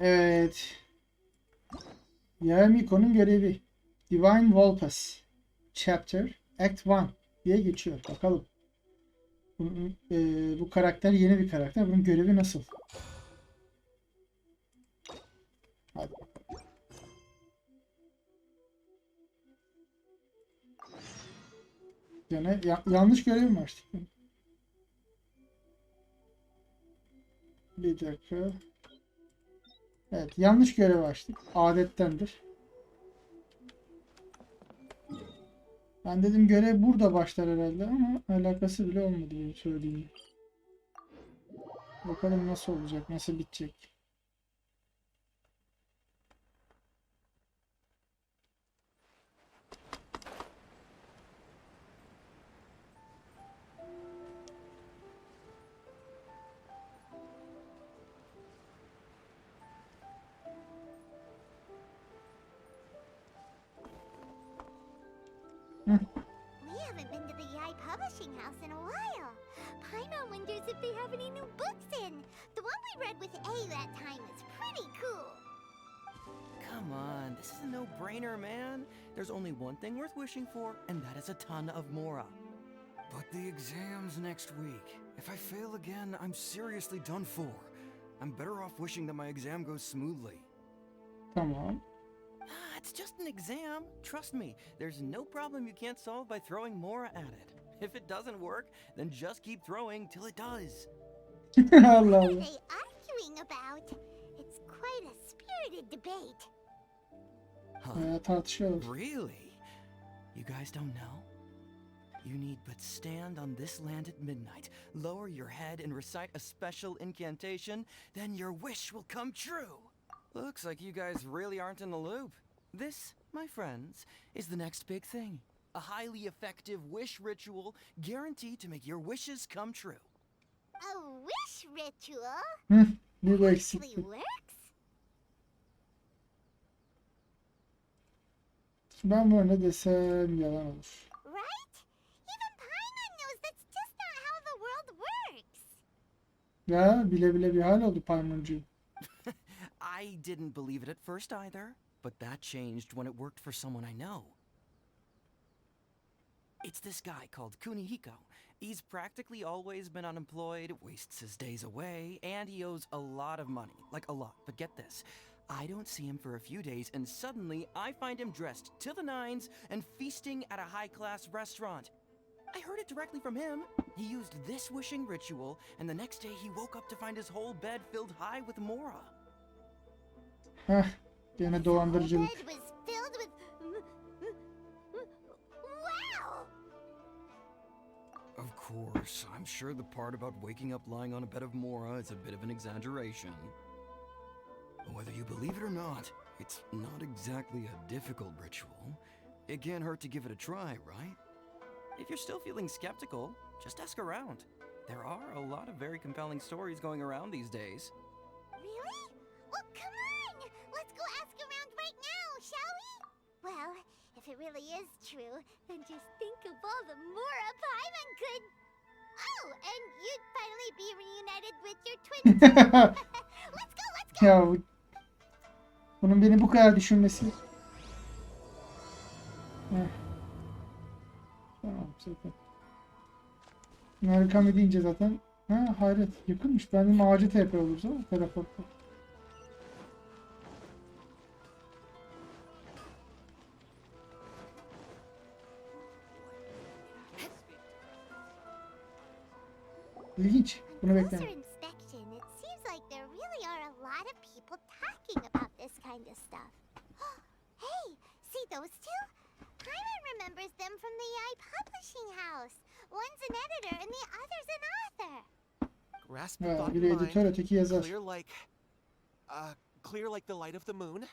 Evet. Yae Miko'nun görevi. Divina Vulpes Chapter Act 1 diye geçiyor. Bakalım. Bu karakter yeni bir karakter. Bunun görevi nasıl? Hadi bakalım. Yani yanlış görev mi açtık? Bir dakika. Evet, yanlış görev açtık. Adettendir. Ben dedim görev burada başlar herhalde ama alakası bile olmadı benim söylediğim. Bakalım nasıl olacak, nasıl bitecek. Hı. We haven't been to the Yae Publishing House in a while. Paimon wonders if they have any new books in. The one we read with A that time is pretty cool. Come on, this is a no-brainer, man. There's only one thing worth wishing for, and that is a ton of Mora. But the exam's next week. If I fail again, I'm seriously done for. I'm better off wishing that my exam goes smoothly. Tamam. It's just an exam. Trust me, there's no problem you can't solve by throwing Mora at it. If it doesn't work, then just keep throwing till it does. Allah What are Allah. they arguing about? It's quite a spirited debate. Tartışıyorlar. Really? You guys don't know? You need but stand on this land at midnight, lower your head and recite a special incantation, then your wish will come true. Looks like you guys really aren't in the loop. This, my friends, is the next big thing. A highly effective wish ritual guaranteed to make your wishes come true. A wish ritual? Hı, bu Actually eksikti. works? Ben böyle desem yalan olur. Right? Even Paimon knows that's just not how the world works. Ya bile bile bir hal oldu Paymuncu. I didn't believe it at first either, but that changed when it worked for someone I know. It's this guy called Kunihiko. He's practically always been unemployed, wastes his days away, and he owes a lot of money. Like a lot, but get this. I don't see him for a few days, and suddenly I find him dressed to the nines and feasting at a high-class restaurant. I heard it directly from him. He used this wishing ritual, and the next day he woke up to find his whole bed filled high with Mora. Heh, gene dolandırıcılık. The bed was filled with... Wow! Of course, I'm sure the part about waking up lying on a bed of Mora is a bit of an exaggeration. But whether you believe it or not, it's not exactly a difficult ritual. It can't hurt to give it a try, right? If you're still feeling skeptical, just ask around. There are a lot of very compelling stories going around these days. Really? Well, come on! Let's go ask around right now, shall we? Well, if it really is true, then just think of all the Mora Paimon could... Oh, and you'd finally be reunited with your twin sister. Let's go, let's go! Ya bunun beni bu kadar düşünmesi. Heh. Tamam zaten. Narikami deyince zaten. Ha hayret yakınmış. Benim ağacı TP oluruz ama teleportta. İlginç. Bunu On beklemedim. closer inspection, it seems like there really are a lot of people talking about this kind of stuff. Hey, see those two? Paimon remembers them from the Yae Publishing House. One's an editor and the other's an author. Grasp Ha, thought biri in mind, editör öteki yazar. clear like the light of the moon.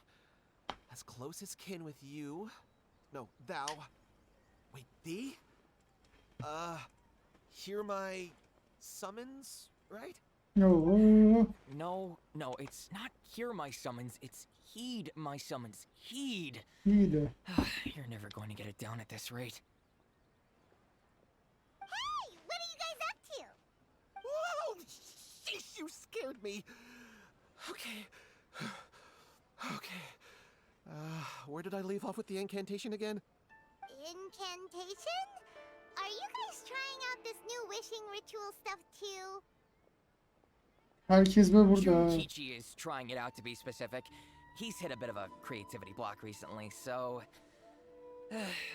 As close as kin with you. No, thou. Wait, thee? Hear my summons, right? Oo. No, it's not hear my summons, it's heed my summons. Heed. İyi de. You're never going to get it down at this rate. Hey, what are you guys up to? Whoa! Sheesh, you scared me. Okay. Where did I leave off with the incantation again? Incantation? Are you guys trying out this new wishing ritual stuff too? Herkes mi burada? Junkichi is trying it out to be specific. He's hit a bit of a creativity block recently, so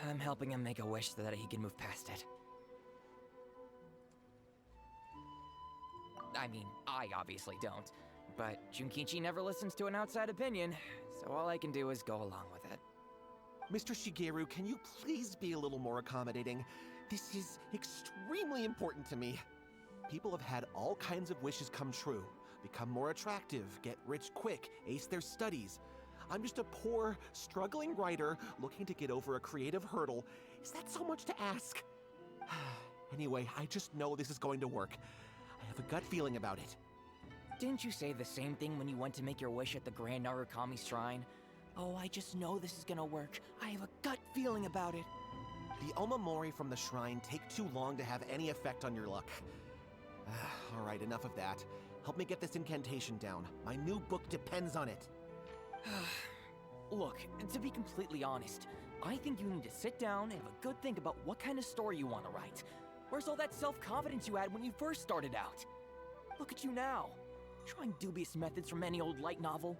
I'm helping him make a wish so that he can move past it. I mean, I obviously don't, but Junkichi never listens to an outside opinion, so all I can do is go along with it. Mr. Shigeru, can you please be a little more accommodating? This is extremely important to me. People have had all kinds of wishes come true. Become more attractive, get rich quick, ace their studies. I'm just a poor, struggling writer looking to get over a creative hurdle. Is that so much to ask? Anyway, I just know this is going to work. I have a gut feeling about it. Didn't you say the same thing when you went to make your wish at the Grand Narukami Shrine? Oh, I just know this is gonna work. I have a gut feeling about it. The omamori from the shrine take too long to have any effect on your luck. Alright, enough of that. Help me get this incantation down. My new book depends on it. Look, to be completely honest, I think you need to sit down and have a good think about what kind of story you want to write. Where's all that self-confidence you had when you first started out? Look at you now, trying dubious methods from any old light novel.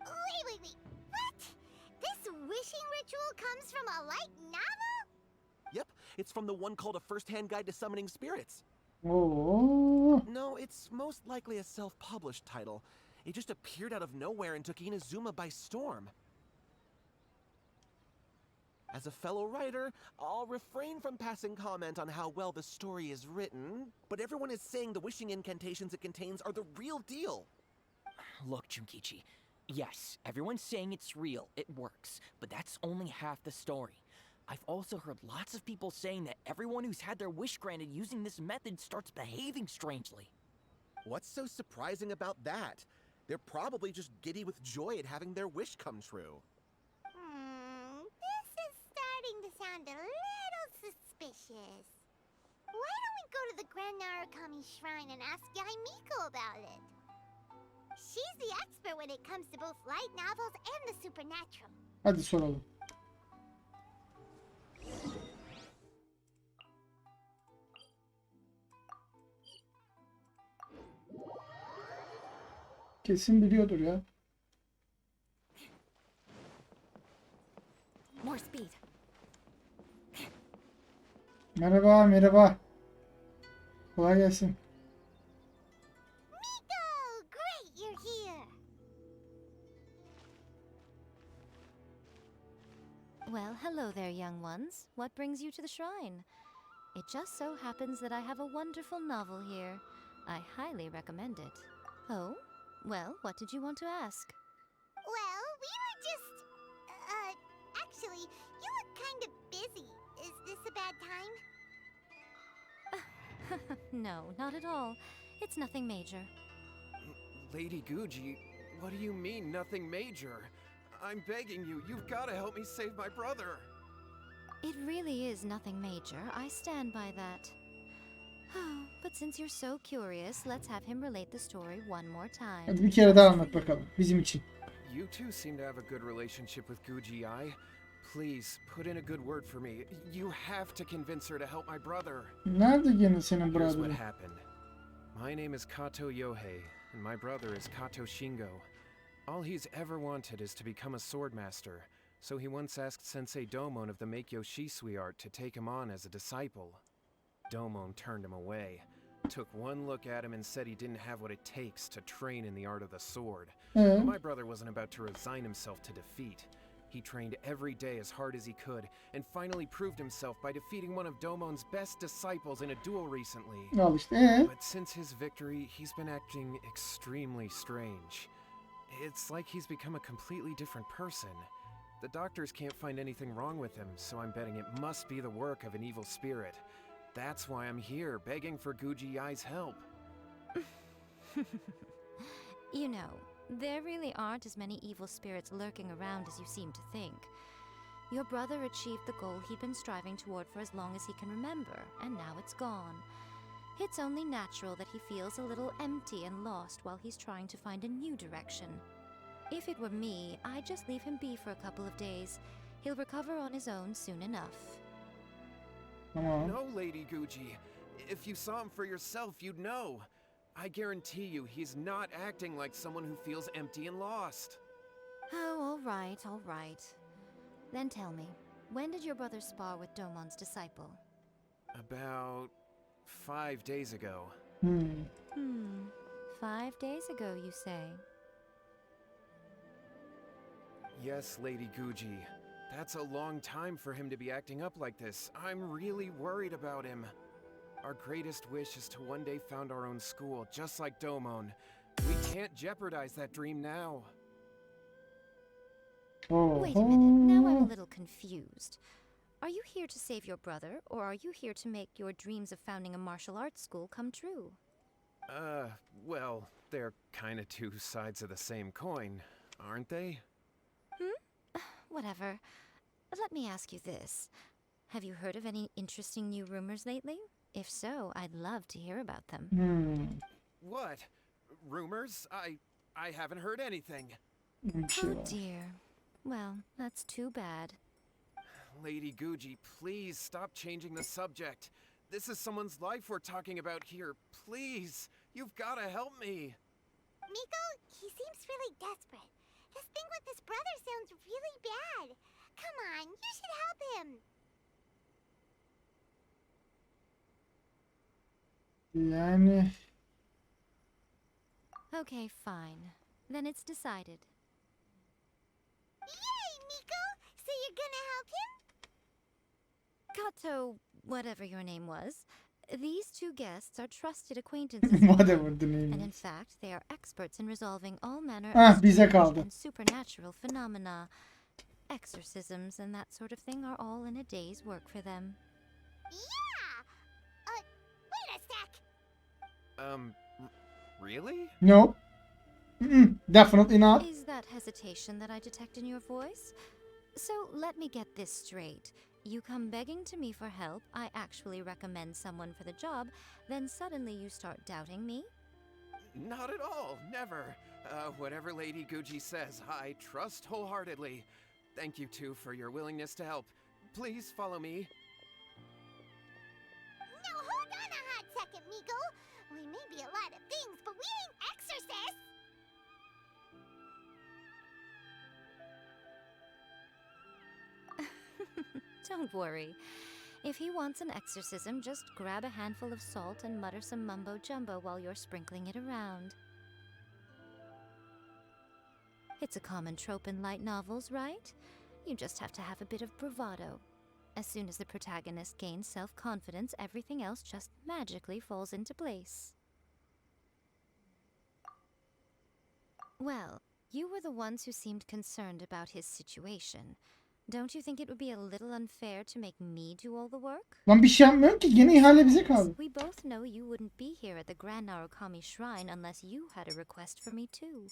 Wait. What? This wishing ritual comes from a light novel? Yep, it's from the one called A First-Hand Guide to Summoning Spirits. Oo. No, it's most likely a self-published title. It just appeared out of nowhere and took Inazuma by storm. As a fellow writer, I'll refrain from passing comment on how well the story is written, but everyone is saying the wishing incantations it contains are the real deal. Look, Junkichi, yes, everyone's saying it's real, it works, but that's only half the story. I've also heard lots of people saying that everyone who's had their wish granted using this method starts behaving strangely. What's so surprising about that? They're probably just giddy with joy at having their wish come true. This is starting to sound a little suspicious. Why don't we go to the Grand Narukami Shrine and ask Yae Miko about it? She's the expert when it comes to both light novels and the supernatural. Hadi soralım. Kesin biliyordur ya. More speed. Merhaba. Kolay gelsin. Miko! Great, you're here! Well, hello there, young ones. What brings you to the shrine? It just so happens that I have a wonderful novel here. I highly recommend it. Oh? Well, what did you want to ask? Well, we were just... actually, you look kind of busy. Is this a bad time? No, not at all. It's nothing major. Lady Guji, what do you mean, nothing major? I'm begging you, you've got to help me save my brother. It really is nothing major. I stand by that. But since you're so curious, let's have him relate the story one more time. Hadi bir kere daha anlat bakalım bizim için. You two seem to have a good relationship with Guji Ai. Please, put in a good word for me. You have to convince her to help my brother. Nerede gene senin Here's what brother'ın? happened. My name is Kato Yohei, and my brother is Kato Shingo. All he's ever wanted is to become a swordmaster, so he once asked Sensei Domon of the Meikyo Shisui art to take him on as a disciple. Domon turned him away, took one look at him and said he didn't have what it takes to train in the art of the sword. But my brother wasn't about to resign himself to defeat. He trained every day as hard as he could, and finally proved himself by defeating one of Domon's best disciples in a duel recently. Al işte. But since his victory, he's been acting extremely strange. It's like he's become a completely different person. The doctors can't find anything wrong with him, so I'm betting it must be the work of an evil spirit. That's why I'm here, begging for Guji Ai's help. You know, there really aren't as many evil spirits lurking around as you seem to think. Your brother achieved the goal he'd been striving toward for as long as he can remember, and now it's gone. It's only natural that he feels a little empty and lost while he's trying to find a new direction. If it were me, I'd just leave him be for a couple of days. He'll recover on his own soon enough. Tamam. No, Lady Gucci. If you saw him for yourself, you'd know. I guarantee you, he's not acting like someone who feels empty and lost. Oh, all right, all right. Then tell me, when did your brother spar with Domon's disciple? About 5 days ago. 5 days ago, you say? Yes, Lady Gucci. That's a long time for him to be acting up like this. I'm really worried about him. Our greatest wish is to one day found our own school, just like Domon. We can't jeopardize that dream now. Oh. Wait a minute, now I'm a little confused. Are you here to save your brother, or are you here to make your dreams of founding a martial arts school come true? Well, they're kinda two sides of the same coin, aren't they? Whatever. Let me ask you this. Have you heard of any interesting new rumors lately? If so, I'd love to hear about them. What? Rumors? I haven't heard anything. Bir şey Oh var. dear. Well, that's too bad. Lady Gucci, please stop changing the subject. This is someone's life we're talking about here. Please, you've gotta help me. Miko, he seems really desperate. His thing with his brother sounds really bad. Come on, you should help him. Yani Okay, fine. Then it's decided. Yay, Miko! So you're gonna help him? Kato, whatever your name was, these two guests are trusted acquaintances. whatever the name And in is. fact, they are experts in resolving all manner Ah, of bize strange kaldı. and supernatural phenomena. Exorcisms and that sort of thing are all in a day's work for them. Yeah! Wait a sec! Really? No. Definitely not. Is that hesitation that I detect in your voice? So let me get this straight. You come begging to me for help, I actually recommend someone for the job, then suddenly you start doubting me? Not at all, never. Whatever Lady Gucci says, I trust wholeheartedly. Thank you two for your willingness to help. Please follow me. Now hold on a hot second, Miko. We may be a lot of things, but we ain't exorcists! Don't worry. If he wants an exorcism, just grab a handful of salt and mutter some mumbo-jumbo while you're sprinkling it around. It's a common trope in light novels, right? You just have to have a bit of bravado. As soon as the protagonist gains self-confidence, everything else just magically falls into place. Well, you were the ones who seemed concerned about his situation. Don't you think it would be a little unfair to make me do all the work? Lan bir şey yapmıyorum ki. Gene ihale bize kaldı. We both know you wouldn't be here at the Grand Narukami Shrine unless you had a request for me too.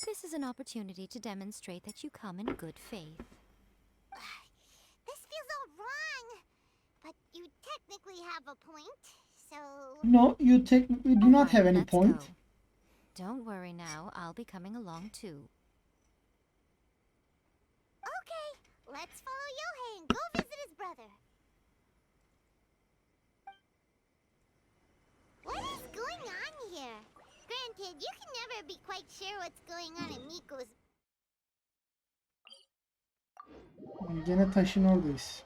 This is an opportunity to demonstrate that you come in good faith. This feels all wrong. But you technically have a point, so... No, you technically do not have any Let's point. go. Don't worry now, I'll be coming along too. Okay, let's follow Yohei and go visit his brother. What is going on here? Granted, you can never be quite sure what's going on in Miko's... Gene taşın oradayız.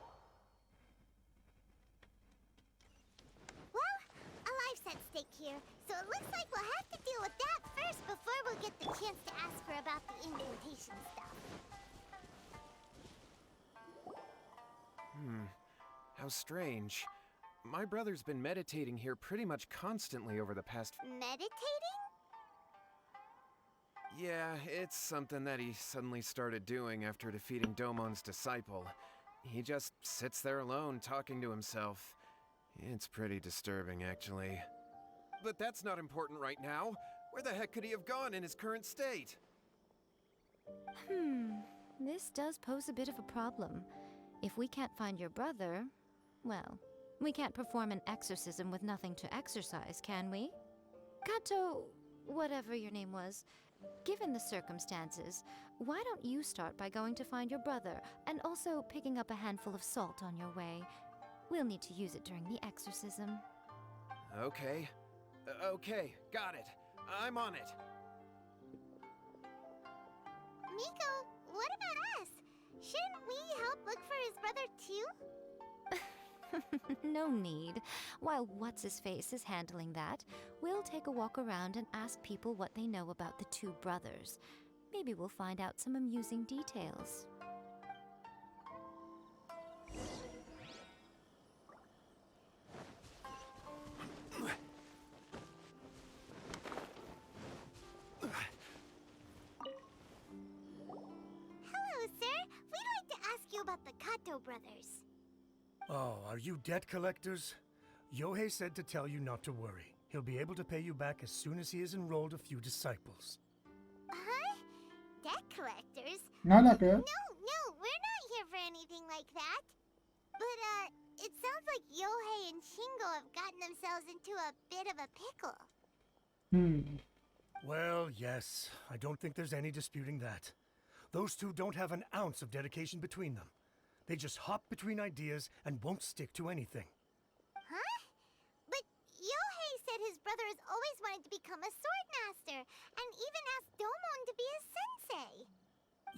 Well, a life's at stake here, so it looks like we'll have to deal with that first before we'll get the chance to ask her about the incantation stuff. How strange. My brother's been meditating here pretty much constantly over the past... Meditating? Yeah, it's something that he suddenly started doing after defeating Domon's disciple. He just sits there alone, talking to himself. It's pretty disturbing, actually. But that's not important right now. Where the heck could he have gone in his current state? This does pose a bit of a problem. If we can't find your brother, well, we can't perform an exorcism with nothing to exorcise, can we? Kato, whatever your name was, Given the circumstances, why don't you start by going to find your brother and also picking up a handful of salt on your way? We'll need to use it during the exorcism. Okay. Okay, got it. I'm on it. Miko, what about us? Shouldn't we help look for his brother too? No need. While What's-His-Face is handling that, we'll take a walk around and ask people what they know about the two brothers. Maybe we'll find out some amusing details. Hello, sir. We'd like to ask you about the Kato brothers. Oh, are you debt collectors? Yohei said to tell you not to worry. He'll be able to pay you back as soon as he has enrolled a few disciples. Huh? Debt collectors? Ne alaka ya? No, we're not here for anything like that. But, it sounds like Yohei and Shingo have gotten themselves into a bit of a pickle. Well, yes, I don't think there's any disputing that. Those two don't have an ounce of dedication between them. They just hop between ideas and won't stick to anything. Huh? But Yohei said his brother has always wanted to become a sword master, and even asked Domon to be his sensei.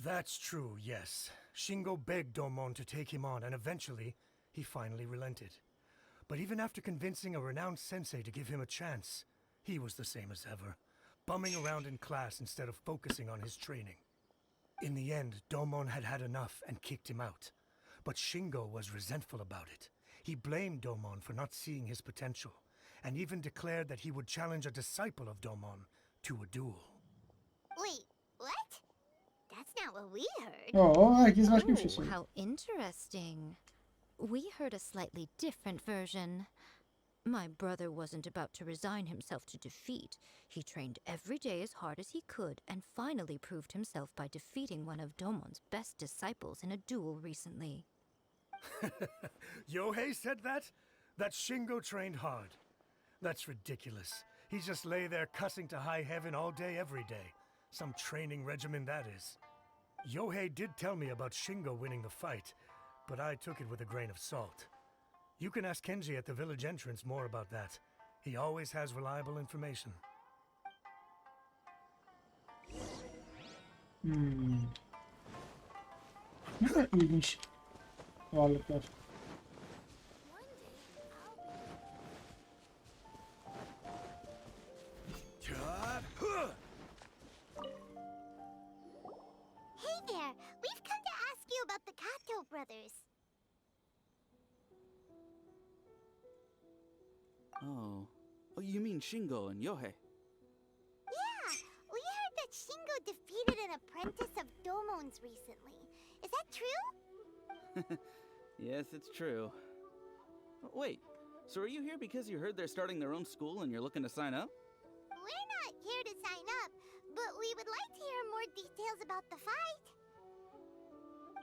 That's true, yes. Shingo begged Domon to take him on, and eventually, he finally relented. But even after convincing a renowned sensei to give him a chance, he was the same as ever, bumming around in class instead of focusing on his training. In the end, Domon had had enough and kicked him out. But Shingo was resentful about it. He blamed Domon for not seeing his potential, and even declared that he would challenge a disciple of Domon to a duel. Wait, what? That's not what we heard. Oo, herkes başka bir şey Oh, söylüyor. how interesting. We heard a slightly different version. My brother wasn't about to resign himself to defeat. He trained every day as hard as he could and finally proved himself by defeating one of Domon's best disciples in a duel recently. Yohei said that? That Shingo trained hard. That's ridiculous. He just lay there cussing to high heaven all day, every day. Some training regimen, that is. Yohei did tell me about Shingo winning the fight, but I took it with a grain of salt. You can ask Kenji at the village entrance more about that. He always has reliable information. Ne kadar ilginç varlıklar. Hey there, we've come to ask you about the Kato brothers. Oh, you mean Shingo and Yohei? Yeah, we heard that Shingo defeated an apprentice of Domon's recently. Is that true? Yes, it's true. Wait, so are you here because you heard they're starting their own school and you're looking to sign up? We're not here to sign up, but we would like to hear more details about the fight.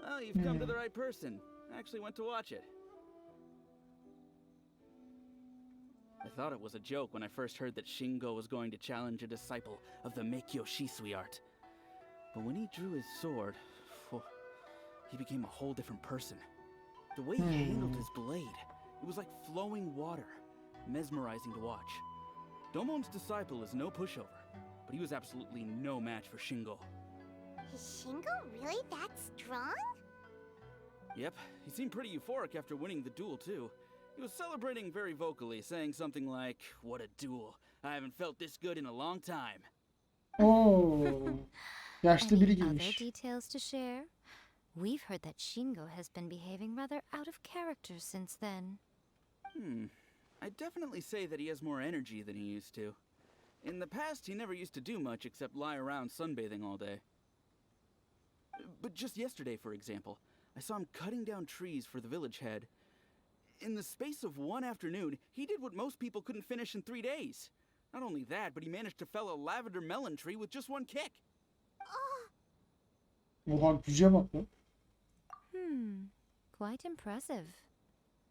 Well, you've come to the right person. I actually went to watch it. I thought it was a joke when I first heard that Shingo was going to challenge a disciple of the Meikyo Shisui art. But when he drew his sword, he became a whole different person. The way he handled his blade, it was like flowing water, mesmerizing to watch. Domon's disciple is no pushover, but he was absolutely no match for Shingo. Is Shingo really that strong? Yep, he seemed pretty euphoric after winning the duel too. He was celebrating very vocally, saying something like, "What a duel. I haven't felt this good in a long time." Oo. Yaşlı biri Any other giymiş. details to share? We've heard that Shingo has been behaving rather out of character since then. I'd definitely say that he has more energy than he used to. In the past, he never used to do much except lie around sunbathing all day. But just yesterday, for example, I saw him cutting down trees for the village head. In the space of one afternoon, he did what most people couldn't finish in 3 days. Not only that, but he managed to fell a lavender melon tree with just one kick. Oha, güce bak lan. Quite impressive.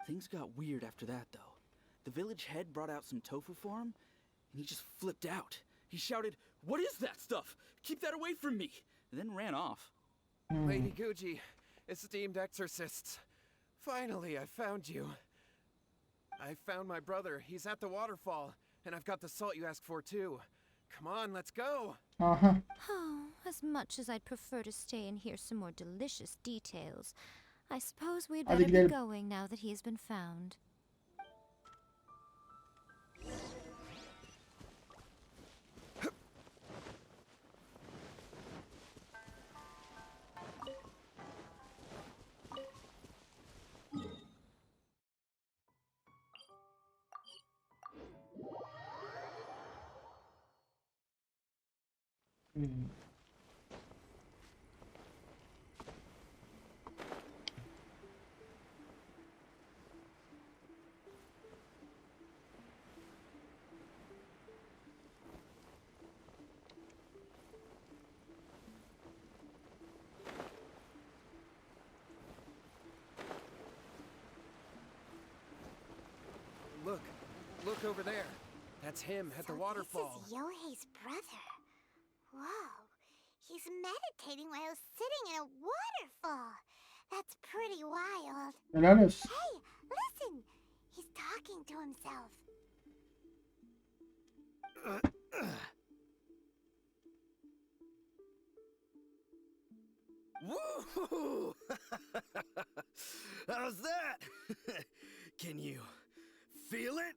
Things got weird after that, though. The village head brought out some tofu for him, and he just flipped out. He shouted, "What is that stuff? Keep that away from me!" and then ran off. Lady Gucci, esteemed exorcists. Finally, I found you. I found my brother. He's at the waterfall. And I've got the salt you asked for, too. Come on, let's go. Aha. Oh, as much as I'd prefer to stay and hear some more delicious details, I suppose we'd Hadi better be gidelim. going now that he's been found. Look over there. That's him at the waterfall. This is Yohei's brother. Whoa. He's meditating while sitting in a waterfall. That's pretty wild. Helal olsun. Hey, listen. He's talking to himself. Woo! How's that? Can you feel it?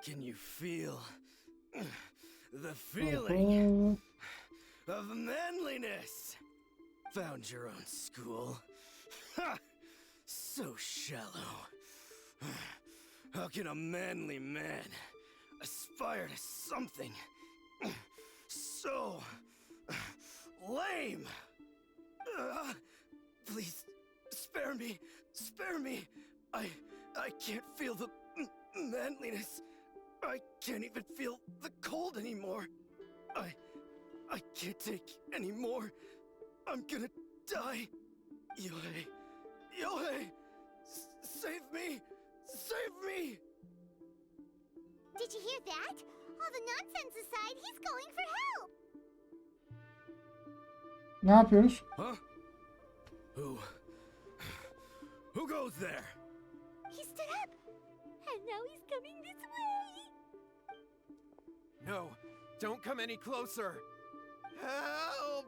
Can you feel the feeling of manliness? Found your own school. Ha! So shallow. How can a manly man aspire to something so lame? Please, spare me. Spare me. I can't feel the manliness. I can't even feel the cold anymore. I can't take any more. I'm gonna die. Yohei. Yohei! Save me! Save me! Did you hear that? All the nonsense aside, he's going for help. Ne yapıyoruz? Huh? Who goes there? He stood up. And now he's coming this way. No, don't come any closer. Help!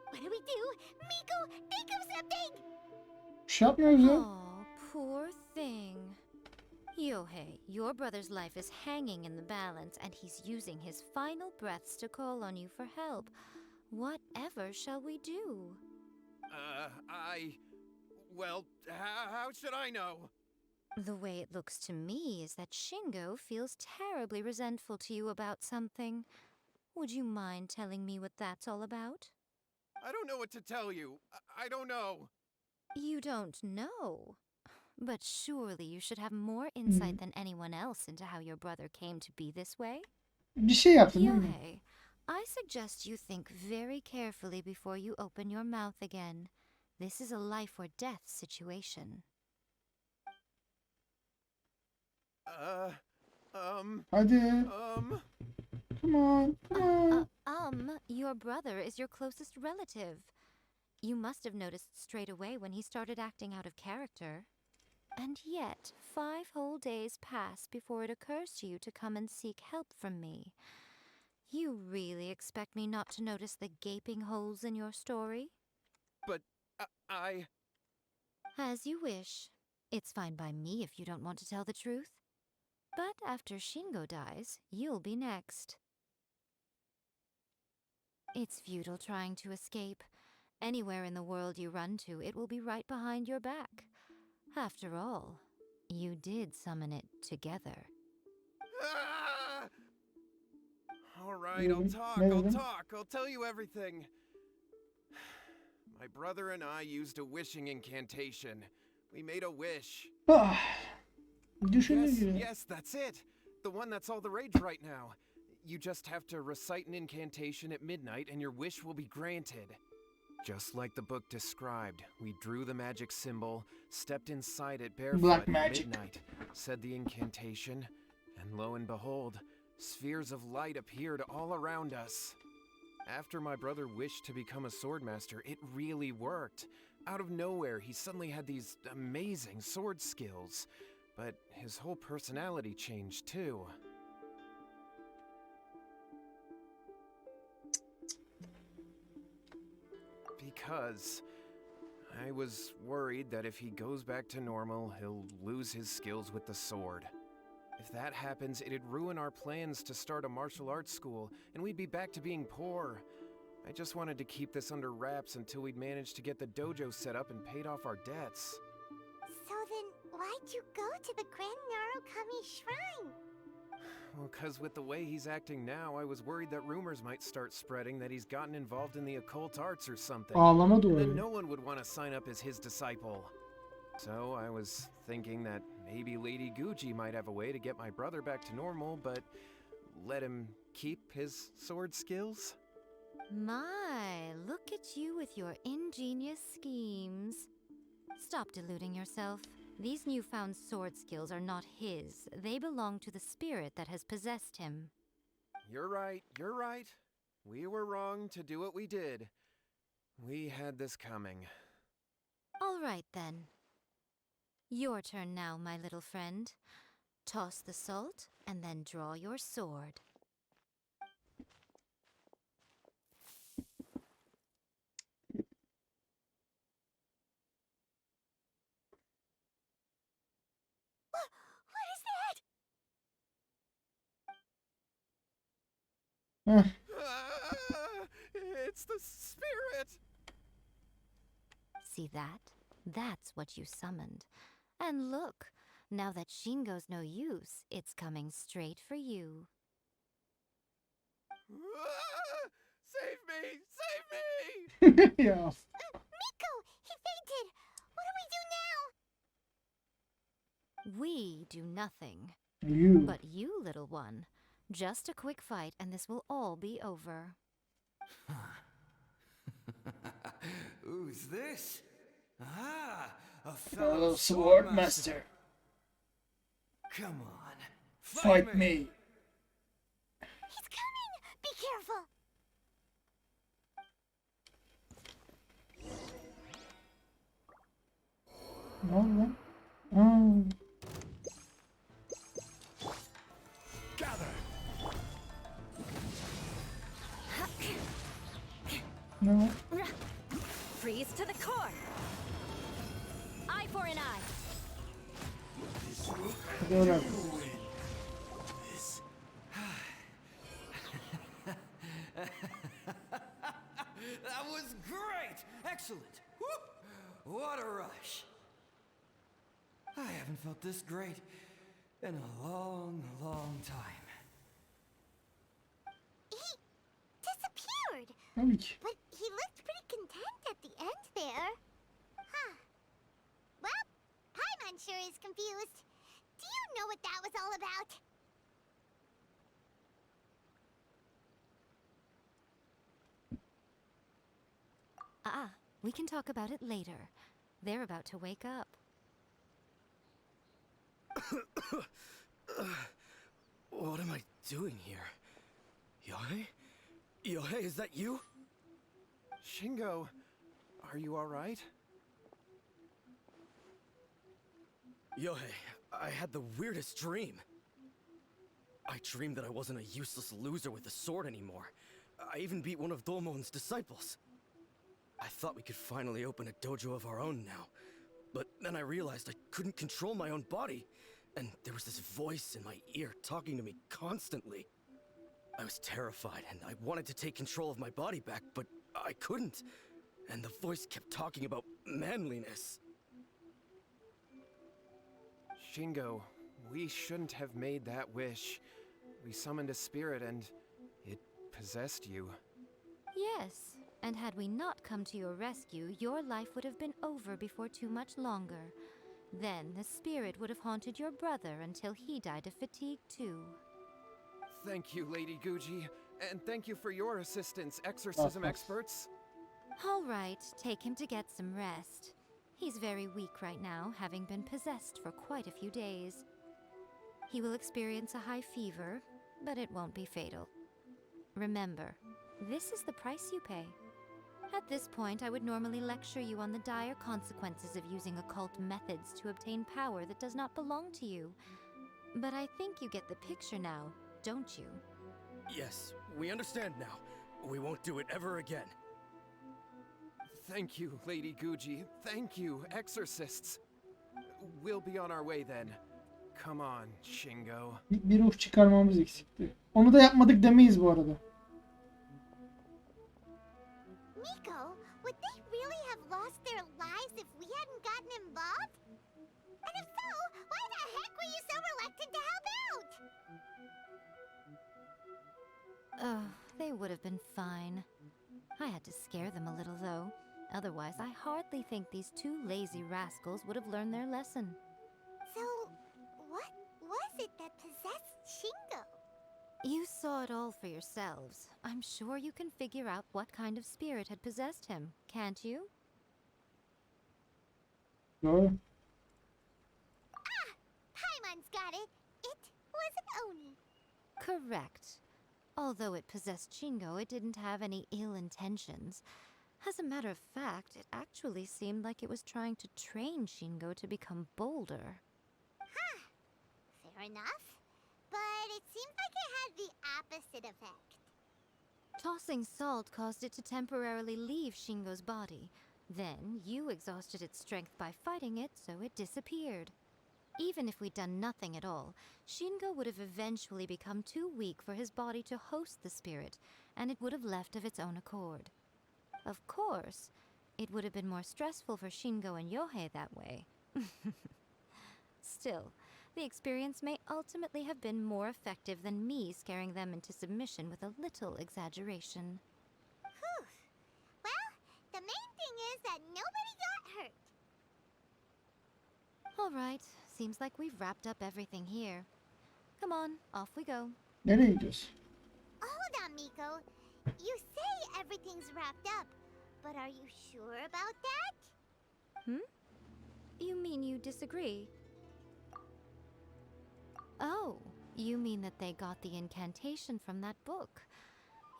What do we do? Miko, think of something! Bir şey yapmıyoruz ya. Oh, poor thing. Yohei, your brother's life is hanging in the balance, and he's using his final breaths to call on you for help. Whatever shall we do? Well, how should I know? The way it looks to me is that Shingo feels terribly resentful to you about something. Would you mind telling me what that's all about? I don't know what to tell you. I don't know. You don't know? But surely you should have more insight than anyone else into how your brother came to be this way? Bir şey yaptın değil mi? Yohei, I suggest you think very carefully before you open your mouth again. This is a life or death situation. Hadi. Come on. Your brother is your closest relative. You must have noticed straight away when he started acting out of character. And yet, 5 whole days pass before it occurs to you to come and seek help from me. You really expect me not to notice the gaping holes in your story? But As you wish. It's fine by me if you don't want to tell the truth. But after Shingo dies, you'll be next. It's futile trying to escape. Anywhere in the world you run to, it will be right behind your back. After all, you did summon it together. All right, I'll talk. I'll tell you everything. My brother and I used a wishing incantation. We made a wish. Ah. Düşündüğü gibi. Yes, that's it. The one that's all the rage right now. You just have to recite an incantation at midnight and your wish will be granted. Just like the book described, we drew the magic symbol, stepped inside it barefoot Black at magic. midnight, said the incantation, And lo and behold, spheres of light appeared all around us. After my brother wished to become a swordmaster, it really worked. Out of nowhere, he suddenly had these amazing sword skills. But his whole personality changed too. Because I was worried that if he goes back to normal, he'll lose his skills with the sword. If that happens, it'd ruin our plans to start a martial arts school, and we'd be back to being poor. I just wanted to keep this under wraps until we'd managed to get the dojo set up and paid off our debts. So then, why'd you go to the Grand Narukami Shrine? Well, 'cause with the way he's acting now, I was worried that rumors might start spreading that he's gotten involved in the occult arts or something. Ağlama And duvarı. then no one would want to sign up as his disciple. So I was thinking that maybe Lady Guji might have a way to get my brother back to normal, but let him keep his sword skills? My, look at you with your ingenious schemes. Stop deluding yourself. These newfound sword skills are not his. They belong to the spirit that has possessed him. You're right, you're right. We were wrong to do what we did. We had this coming. All right, then. Your turn now, my little friend. Toss the salt, and then draw your sword. What is that? Heh. It's the spirit! See that? That's what you summoned. And look, now that Shingo's no use, it's coming straight for you. Save me! Save me! Ya. Miko! He fainted! What do we do now? We do nothing. You. But you, little one, just a quick fight and this will all be over. Who's this? Ah, a Fellow sword master. Come on, Fight me. He's coming! Be careful! Ne oldu lan? Aa. Gather! Ne var? Freeze to the core! Eye for an eye! Hadi öyle. That was great! Excellent! Whoop! What a rush! I haven't felt this great in a long, long time. He disappeared! Tabii ki. But he looked pretty content at the end there. Huh. Well, Paimon sure is confused. Do you know what that was all about? We can talk about it later. They're about to wake up. What am I doing here? Yae? Yae, is that you? Shingo, are you alright? Yae, I had the weirdest dream. I dreamed that I wasn't a useless loser with a sword anymore. I even beat one of Domon's disciples. I thought we could finally open a dojo of our own now. But then I realized I couldn't control my own body. And there was this voice in my ear talking to me constantly. I was terrified and I wanted to take control of my body back, but I couldn't. And the voice kept talking about manliness. Shingo, we shouldn't have made that wish. We summoned a spirit and it possessed you. Yes, and had we not come to your rescue, your life would have been over before too much longer. Then the spirit would have haunted your brother until he died of fatigue too. Thank you, Lady Guji, and thank you for your assistance, exorcism experts. All right, take him to get some rest. He's very weak right now, having been possessed for quite a few days. He will experience a high fever, but it won't be fatal. Remember, this is the price you pay. At this point, I would normally lecture you on the dire consequences of using occult methods to obtain power that does not belong to you. But I think you get the picture now, don't you? Yes, we understand now. We won't do it ever again. Thank you, Lady Guji. Thank you, exorcists. We'll be on our way then. Come on, Shingo. Bir ruh çıkarmamız eksikti. Onu da yapmadık demeyiz bu arada. Miko, would they really have lost their lives if we hadn't gotten involved? And if so, why the heck were you so reluctant to help out? Oh, they would have been fine. I had to scare them a little, though. Otherwise, I hardly think these two lazy rascals would have learned their lesson. So, what was it that possessed Shingo? You saw it all for yourselves. I'm sure you can figure out what kind of spirit had possessed him, can't you? Doğru. Paimon's got it. It was an Oni. Correct. Although it possessed Shingo, it didn't have any ill intentions. As a matter of fact, it actually seemed like it was trying to train Shingo to become bolder. Fair enough. But it seemed like it had the opposite effect. Tossing salt caused it to temporarily leave Shingo's body. Then, you exhausted its strength by fighting it, so it disappeared. Even if we'd done nothing at all, Shingo would have eventually become too weak for his body to host the spirit, and it would have left of its own accord. Of course, it would have been more stressful for Shingo and Yohei that way. Still, the experience may ultimately have been more effective than me scaring them into submission with a little exaggeration. Whew. Well, the main thing is that nobody got hurt. All right, seems like we've wrapped up everything here. Come on, off we go. Nereye gidiyoruz? Hold on, Miko. You say everything's wrapped up, but are you sure about that? You mean you disagree? Oh, you mean that they got the incantation from that book.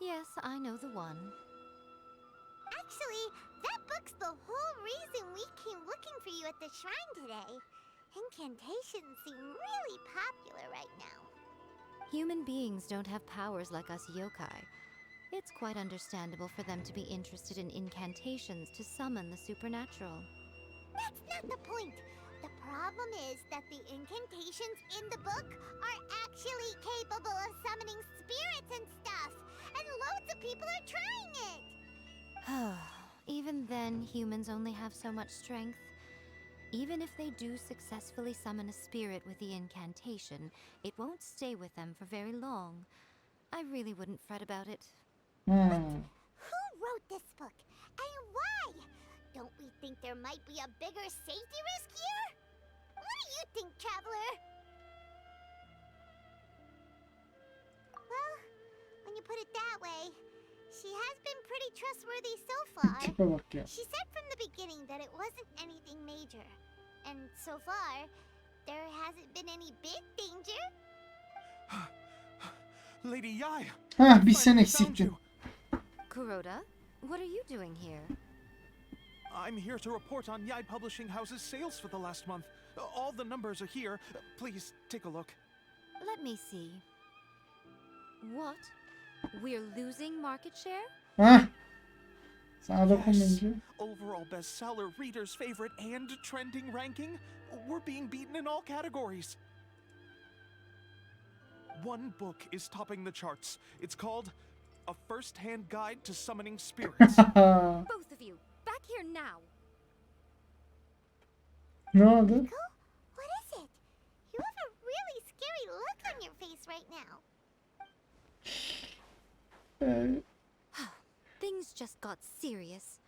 Yes, I know the one. Actually, that book's the whole reason we came looking for you at the shrine today. Incantations seem really popular right now. Human beings don't have powers like us yokai. It's quite understandable for them to be interested in incantations to summon the supernatural. That's not the point. The problem is that the incantations in the book are actually capable of summoning spirits and stuff. And loads of people are trying it. Even then, humans only have so much strength. Even if they do successfully summon a spirit with the incantation, it won't stay with them for very long. I really wouldn't fret about it. Who wrote this book? And why? Don't we think there might be a bigger safety risk here? What do you think, Traveler? Well, when you put it that way, she has been pretty trustworthy so far. Tipe bak ya. She said from the beginning that it wasn't anything major. And so far, there hasn't been any big danger. Lady Yae! Hah, bir sen Finally found eksiktin. you. Kuroda, what are you doing here? I'm here to report on Yae Publishing House's sales for the last month. All the numbers are here. Please take a look. Let me see. What? We're losing market share? Hah. Sana Yes. dokunmayınca. Overall bestseller, readers' favorite, and trending ranking. We're being beaten in all categories. One book is topping the charts. It's called A First-Hand Guide to Summoning Spirits. Both of you, back here now. Ne oldu? Miko, what is it? You have a really scary look on your face right now. Things just got serious.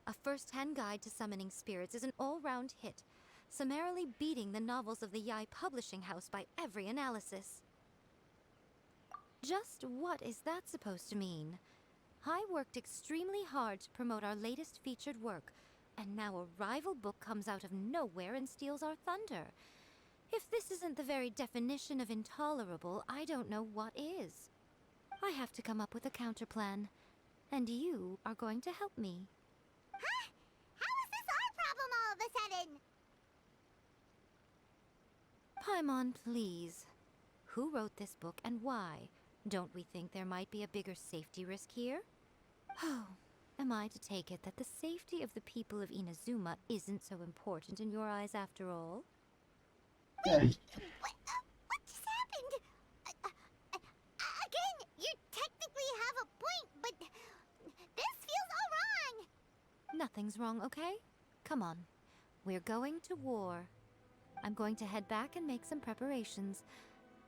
A first-hand guide to summoning spirits is an all-round hit, summarily beating the novels of the Yae Publishing House by every analysis. Just what is that supposed to mean? I worked extremely hard to promote our latest featured work, and now a rival book comes out of nowhere and steals our thunder. If this isn't the very definition of intolerable, I don't know what is. I have to come up with a counterplan, and you are going to help me. Huh? How is this our problem all of a sudden? Paimon, please. Who wrote this book and why? Don't we think there might be a bigger safety risk here? Oh, am I to take it that the safety of the people of Inazuma isn't so important in your eyes after all? Ya, What just happened? Again, you technically have a point, but this feels all wrong. Nothing's wrong, okay? Come on. We're going to war. I'm going to head back and make some preparations.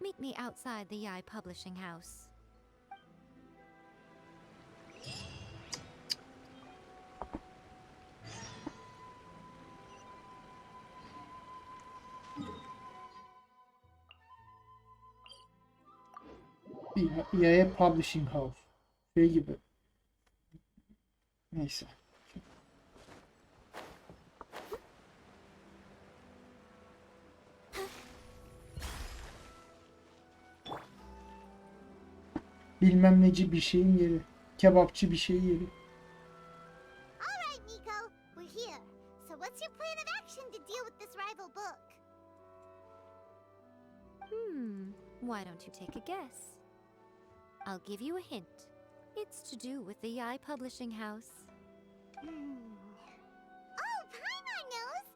Meet me outside the Yae Publishing House. Yae Publishing House. Şey gibi. Neyse. Bilmem neci bir şeyin yeri. Kebapçı bir şeyin yeri. All right, Miko, we're here. So what's your plan of action to deal with this rival book? Why don't you take a guess? I'll give you a hint. It's to do with the Yae Publishing House. Oh, Paimon knows!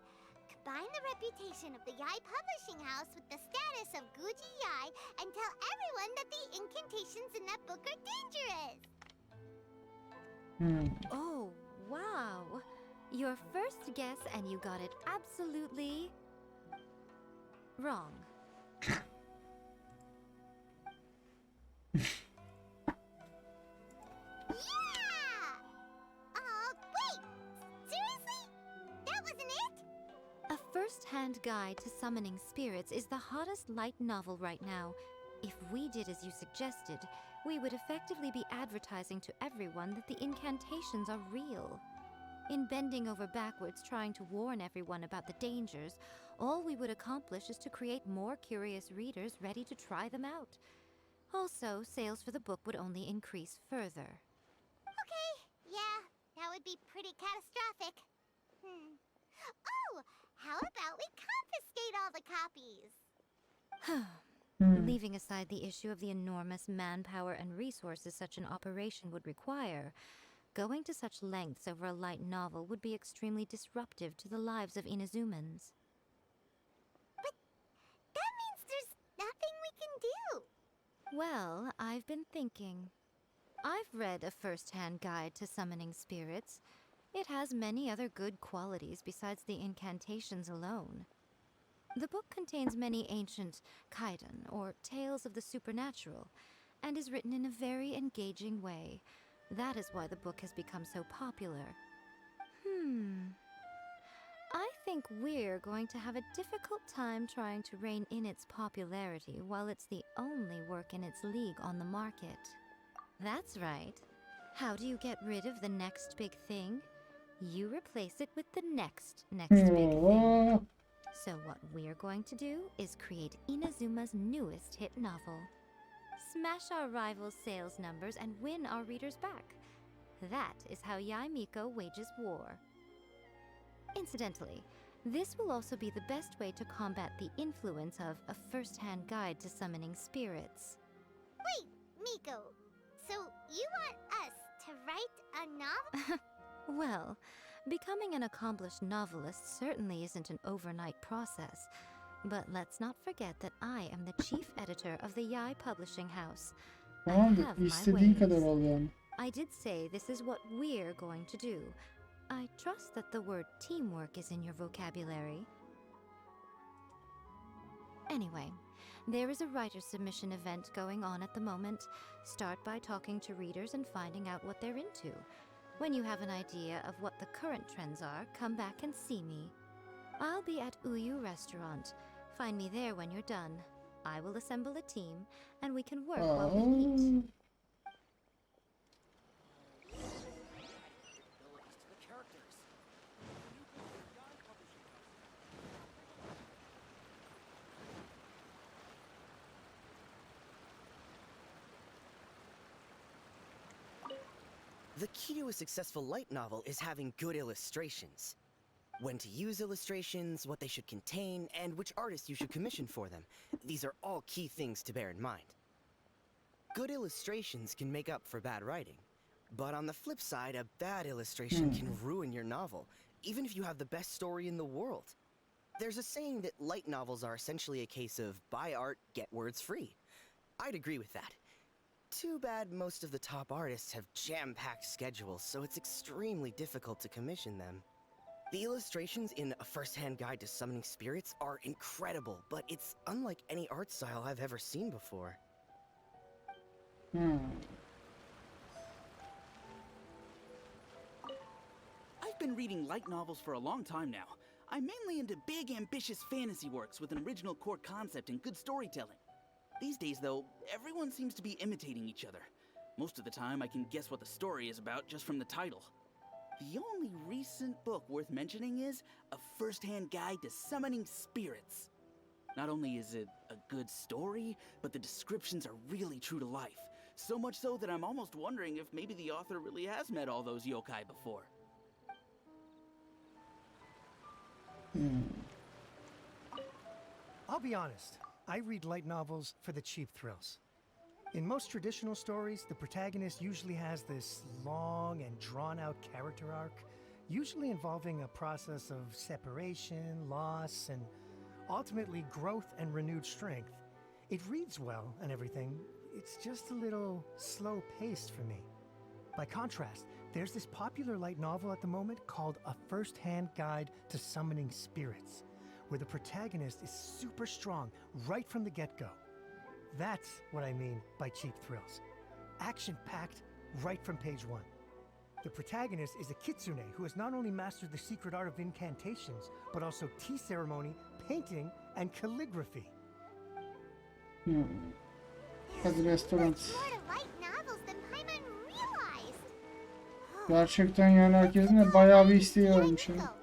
Combine the reputation of the Yae Publishing House with the status of Guji Yae and tell everyone that the incantations in that book are dangerous! Oh, wow. Your first guess and you got it absolutely wrong. Yeah! Wait! Seriously? That wasn't it? A first-hand guide to summoning spirits is the hottest light novel right now. If we did as you suggested, we would effectively be advertising to everyone that the incantations are real. In bending over backwards trying to warn everyone about the dangers, all we would accomplish is to create more curious readers ready to try them out. Also, sales for the book would only increase further. Okay, yeah, that would be pretty catastrophic. Oh, how about we confiscate all the copies? Leaving aside the issue of the enormous manpower and resources such an operation would require, going to such lengths over a light novel would be extremely disruptive to the lives of Inazumans. But that means there's nothing we can do. Well, I've been thinking. I've read a first-hand guide to summoning spirits. It has many other good qualities besides the incantations alone. The book contains many ancient kaiden, or tales of the supernatural, and is written in a very engaging way. That is why the book has become so popular. I think we're going to have a difficult time trying to rein in its popularity while it's the only work in its league on the market. That's right. How do you get rid of the next big thing? You replace it with the next big thing. So what we're going to do is create Inazuma's newest hit novel. Smash our rivals' sales numbers and win our readers back. That is how Yae Miko wages war. Incidentally, this will also be the best way to combat the influence of a first-hand guide to summoning spirits. Wait, Miko, so you want us to write a novel? Well, becoming an accomplished novelist certainly isn't an overnight process. But let's not forget that I am the chief editor of the Yae Publishing House. I Tamamdır. have my İstediğin kadar ways. ol yani. I did say this is what we're going to do. I trust that the word teamwork is in your vocabulary. Anyway, there is a writer submission event going on at the moment. Start by talking to readers and finding out what they're into. When you have an idea of what the current trends are, come back and see me. I'll be at Uyu Restaurant. Find me there when you're done. I will assemble a team, and we can work while we eat. The key to a successful light novel is having good illustrations. When to use illustrations, what they should contain, and which artist you should commission for them. These are all key things to bear in mind. Good illustrations can make up for bad writing. But on the flip side, a bad illustration can ruin your novel, even if you have the best story in the world. There's a saying that light novels are essentially a case of buy art, get words free. I'd agree with that. Too bad most of the top artists have jam-packed schedules, so it's extremely difficult to commission them. The illustrations in A First-Hand Guide to Summoning Spirits are incredible, but it's unlike any art style I've ever seen before. I've been reading light novels for a long time now. I'm mainly into big, ambitious fantasy works with an original core concept and good storytelling. These days, though, everyone seems to be imitating each other. Most of the time, I can guess what the story is about just from the title. The only recent book worth mentioning is A First-Hand Guide to Summoning Spirits. Not only is it a good story, but the descriptions are really true to life. So much so that I'm almost wondering if maybe the author really has met all those yokai before. I'll be honest, I read light novels for the cheap thrills. In most traditional stories, the protagonist usually has this long and drawn-out character arc, usually involving a process of separation, loss, and ultimately growth and renewed strength. It reads well and everything, it's just a little slow-paced for me. By contrast, there's this popular light novel at the moment called A First-Hand Guide to Summoning Spirits, where the protagonist is super strong right from the get-go. That's what I mean by cheap thrills. Action-packed right from page 1. The protagonist is a kitsune who has not only mastered the secret art of incantations, but also tea ceremony, painting, and calligraphy. Hadi restoran. There's more to light novels than Paimon realized. Gerçekten yani herkesin de bayağı bir isteği Yae varmış. Miko.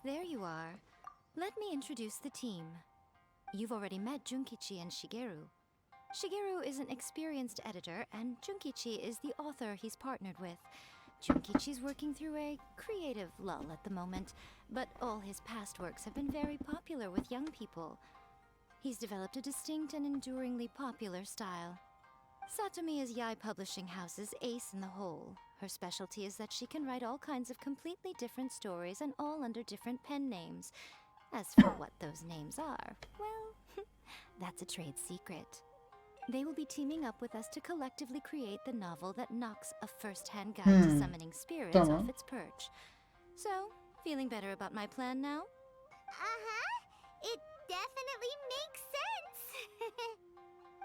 There you are. Let me introduce the team. You've already met Junkichi and Shigeru. Shigeru is an experienced editor, and Junkichi is the author he's partnered with. Junkichi's working through a creative lull at the moment, but all his past works have been very popular with young people. He's developed a distinct and enduringly popular style. Satomi is Yae Publishing House's ace in the hole. Her specialty is that she can write all kinds of completely different stories and all under different pen names. As for what those names are, well, that's a trade secret. They will be teaming up with us to collectively create the novel that knocks A First-Hand Guide to Summoning Spirits off its perch. So, feeling better about my plan now? It definitely makes sense.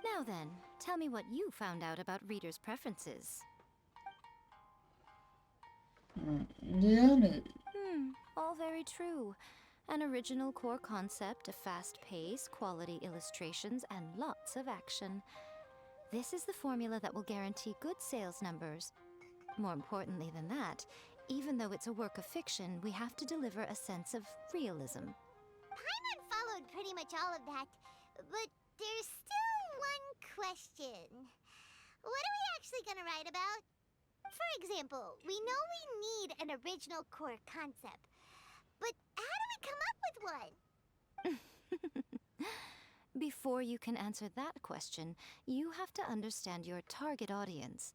Now then, tell me what you found out about readers' preferences. Yani All very true. An original core concept, a fast pace, quality illustrations, and lots of action. This is the formula that will guarantee good sales numbers. More importantly than that, even though it's a work of fiction, we have to deliver a sense of realism. Paimon followed pretty much all of that, but there's still one question. What are we actually gonna write about? For example, we know we need an original core concept, but how do we come up with one? Before you can answer that question, you have to understand your target audience.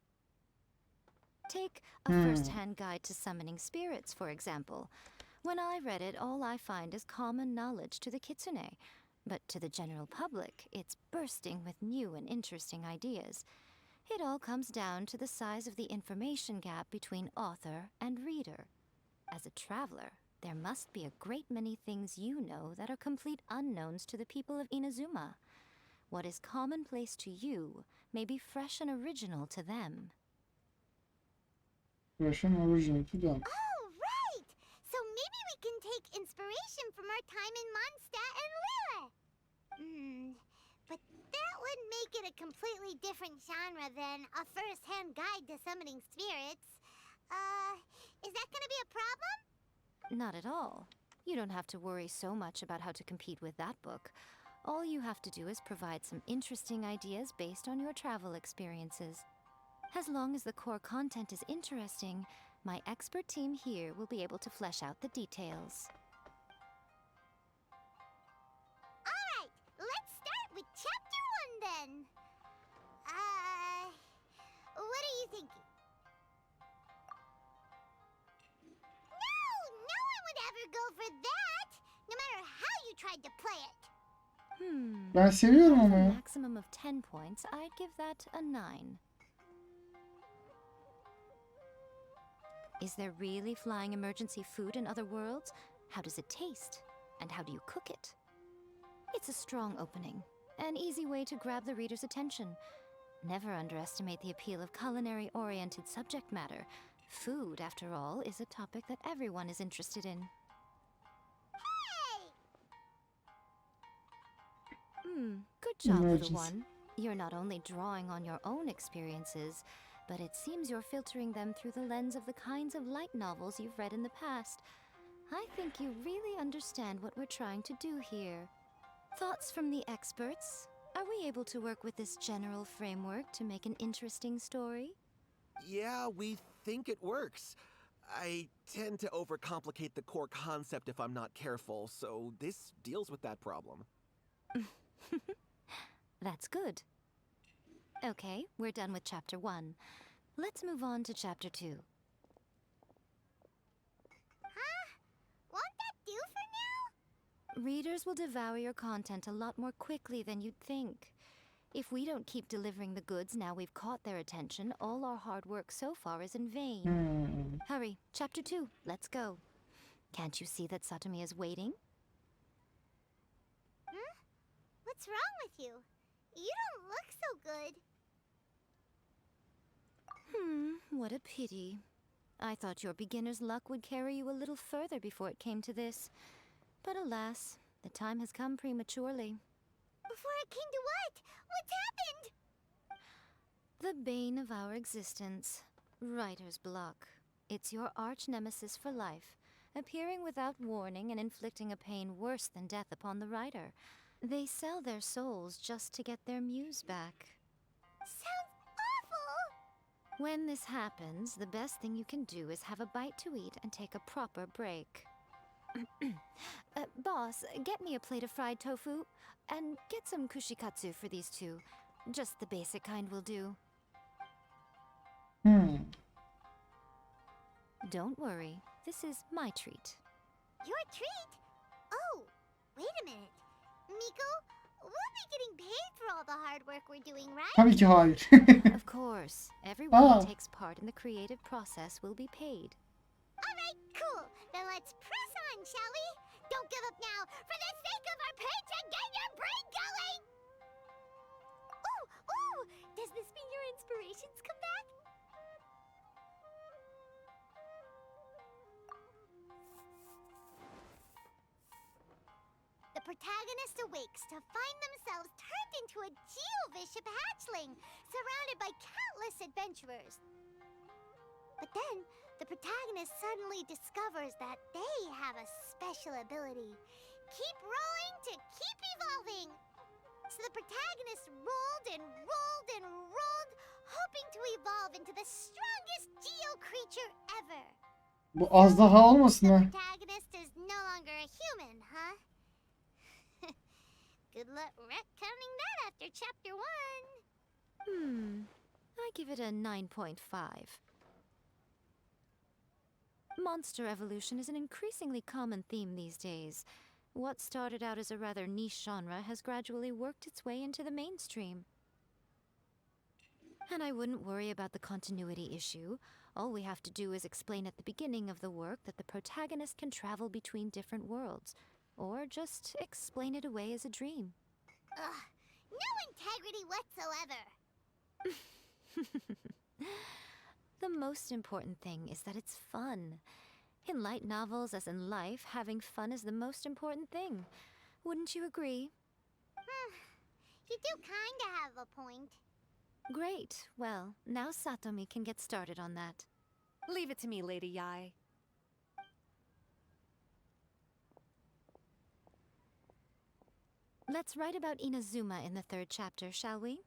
Take A First-Hand Guide to Summoning Spirits, for example. When I read it, all I find is common knowledge to the kitsune, but to the general public, it's bursting with new and interesting ideas. It all comes down to the size of the information gap between author and reader. As a traveler, there must be a great many things you know that are complete unknowns to the people of Inazuma. What is commonplace to you may be fresh and original to them. Russian original to them. Oh, right! So maybe we can take inspiration from our time in Mondstadt and Lille. But that would make it a completely different genre than a first-hand guide to summoning spirits. Is that gonna be a problem? Not at all. You don't have to worry so much about how to compete with that book. All you have to do is provide some interesting ideas based on your travel experiences. As long as the core content is interesting, my expert team here will be able to flesh out the details. Alright, let's start with Chapter 1 then. What are you thinking? No one would ever go for that, no matter how you tried to play it. Ben seviyorum With ama a ya. maximum of 10 points, I'd give that a 9. Is there really flying emergency food in other worlds? How does it taste? And how do you cook it? It's a strong opening, an easy way to grab the reader's attention. Never underestimate the appeal of culinary-oriented subject matter. Food, after all, is a topic that everyone is interested in. Good job, little Emergency. one. You're not only drawing on your own experiences, but it seems you're filtering them through the lens of the kinds of light novels you've read in the past. I think you really understand what we're trying to do here. Thoughts from the experts? Are we able to work with this general framework to make an interesting story? Yeah, we think it works. I tend to overcomplicate the core concept if I'm not careful, so this deals with that problem. That's good. Okay, we're done with Chapter 1. Let's move on to Chapter 2. Won't that do for now? Readers will devour your content a lot more quickly than you'd think. If we don't keep delivering the goods now we've caught their attention, all our hard work so far is in vain. Hurry, Chapter 2, let's go. Can't you see that Satomi is waiting? What's wrong with you? You don't look so good. What a pity. I thought your beginner's luck would carry you a little further before it came to this. But alas, the time has come prematurely. Before it came to what? What's happened? The bane of our existence. Writer's block. It's your arch-nemesis for life, appearing without warning and inflicting a pain worse than death upon the writer. They sell their souls just to get their muse back. Sounds awful! When this happens, the best thing you can do is have a bite to eat and take a proper break. Boss, get me a plate of fried tofu, and get some kushikatsu for these two. Just the basic kind will do. Don't worry, this is my treat. Your treat? Oh, wait a minute. Miko, we'll be getting paid for all the hard work we're doing, right? Tabii ki hayır. Of course, everyone who takes part in the creative process will be paid. Alright, cool. Then let's press on, shall we? Don't give up now, for the sake of our paycheck, get your brain going! Ooh! Does this mean your inspirations come back? The protagonist awakes to find themselves turned into a Geo-bishop hatchling, surrounded by countless adventurers. But then, the protagonist suddenly discovers that they have a special ability. Keep rolling to keep evolving! So the protagonist rolled and rolled and rolled, hoping to evolve into the strongest Geo creature ever. Bu az daha olmasın The ha. protagonist is no longer a human, huh? Good luck retconning that after Chapter 1. I give it a 9.5. Monster evolution is an increasingly common theme these days. What started out as a rather niche genre has gradually worked its way into the mainstream. And I wouldn't worry about the continuity issue. All we have to do is explain at the beginning of the work that the protagonist can travel between different worlds, or just explain it away as a dream. Ugh, no integrity whatsoever. The most important thing is that it's fun. In light novels, as in life, having fun is the most important thing. Wouldn't you agree? You do kinda have a point. Great. Well, now Satomi can get started on that. Leave it to me, Lady Yae. Let's write about Inazuma in the 3rd chapter, shall we?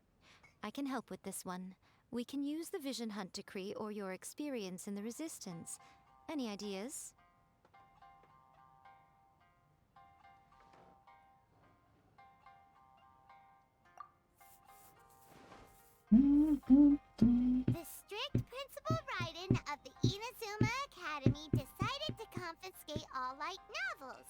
I can help with this one. We can use the Vision Hunt Decree or your experience in the Resistance. Any ideas? The strict Principal Raiden of the Inazuma Academy decided to confiscate all light novels.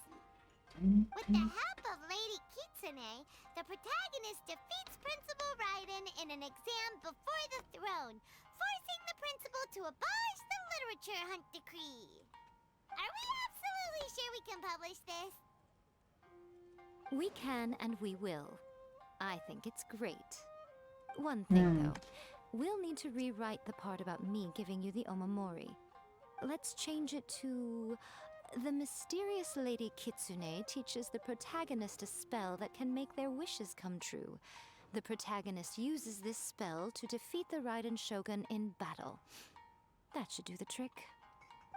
With the help of Lady Kitsune, the protagonist defeats Principal Raiden in an exam before the throne, forcing the principal to abolish the Literature Hunt Decree. Are we absolutely sure we can publish this? We can and we will. I think it's great. One thing, though. We'll need to rewrite the part about me giving you the Omamori. Let's change it to... The mysterious Lady Kitsune teaches the protagonist a spell that can make their wishes come true. The protagonist uses this spell to defeat the Raiden Shogun in battle. That should do the trick.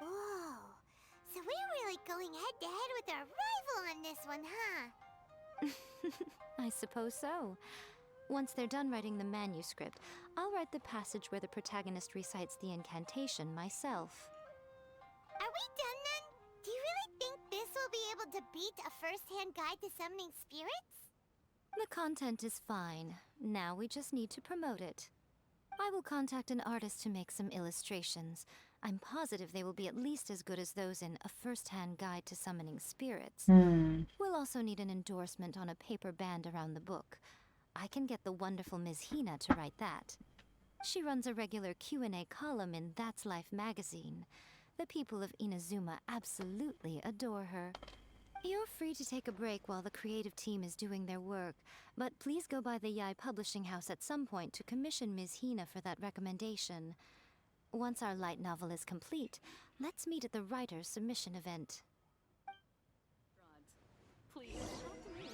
Whoa. So we're really going head-to-head with our rival on this one, huh? I suppose so. Once they're done writing the manuscript, I'll write the passage where the protagonist recites the incantation myself. Are we done then? Do you really think this will be able to beat a first-hand guide to summoning spirits? The content is fine. Now we just need to promote it. I will contact an artist to make some illustrations. I'm positive they will be at least as good as those in A First-Hand Guide to Summoning Spirits. We'll also need an endorsement on a paper band around the book. I can get the wonderful Ms. Hina to write that. She runs a regular Q&A column in That's Life magazine. The people of Inazuma absolutely adore her. You're free to take a break while the creative team is doing their work, but please go by the Yae publishing house at some point to commission Ms. Hina for that recommendation. Once our light novel is complete, let's meet at the writer's submission event. Please.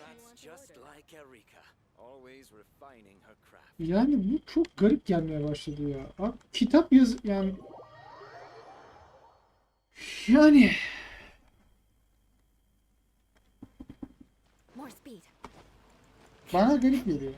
That's just like Erika, always refining her craft. Yani bu çok garip gelmeye başladı ya. Abi, kitap yani More speed. bana garip geliyor.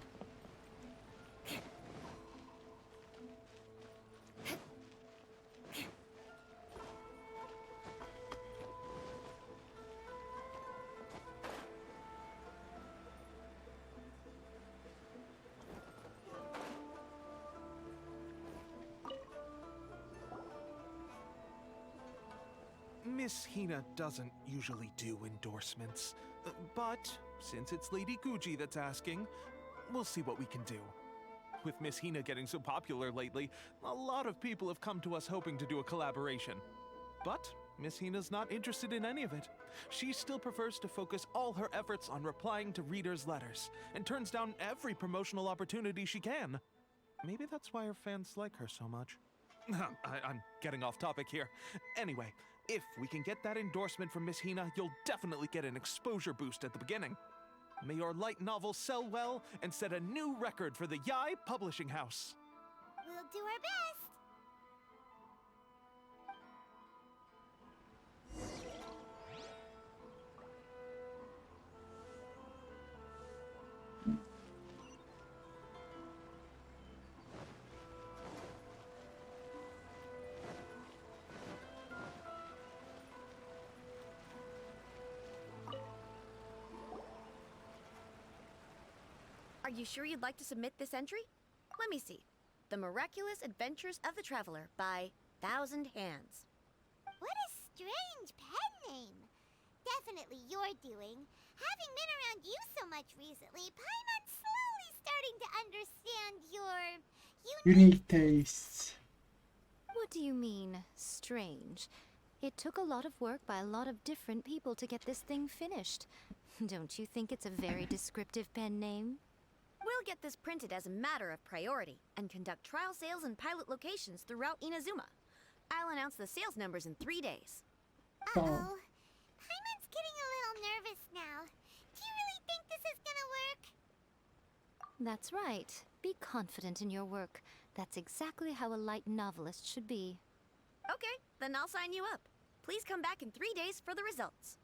Miss Hina doesn't usually do endorsements, but since it's Lady Guji that's asking, we'll see what we can do. With Miss Hina getting so popular lately, a lot of people have come to us hoping to do a collaboration. But Miss Hina's not interested in any of it. She still prefers to focus all her efforts on replying to readers' letters, and turns down every promotional opportunity she can. Maybe that's why her fans like her so much. I'm getting off topic here. Anyway, if we can get that endorsement from Miss Hina, you'll definitely get an exposure boost at the beginning. May your light novel sell well and set a new record for the Yae Publishing House. We'll do our best. Are you sure you'd like to submit this entry? Let me see. The Miraculous Adventures of the Traveler by Thousand Hands. What a strange pen name. Definitely your doing. Having been around you so much recently, Paimon's slowly starting to understand your Unique tastes. What do you mean, strange? It took a lot of work by a lot of different people to get this thing finished. Don't you think it's a very descriptive pen name? We'll get this printed as a matter of priority and conduct trial sales in pilot locations throughout Inazuma. I'll announce the sales numbers in 3 days. Uh-oh. Paimon's getting a little nervous now. Do you really think this is gonna work? That's right. Be confident in your work. That's exactly how a light novelist should be. Okay, then I'll sign you up. Please come back in 3 days for the results.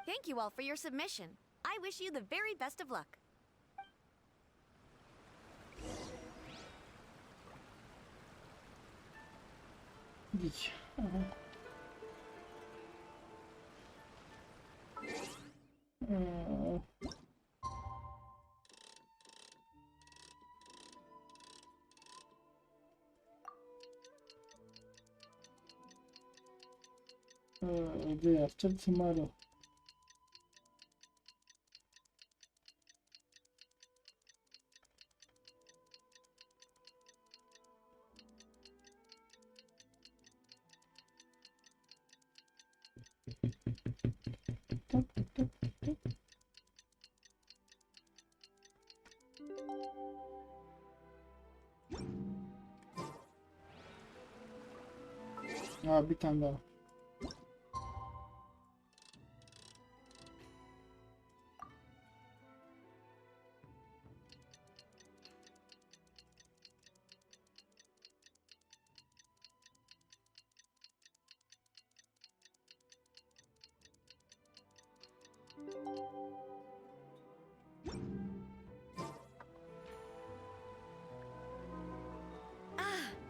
Thank you all for your submission. I wish you the very best of luck. Dik. Aha. Day after tomorrow. Aa, bir tane daha.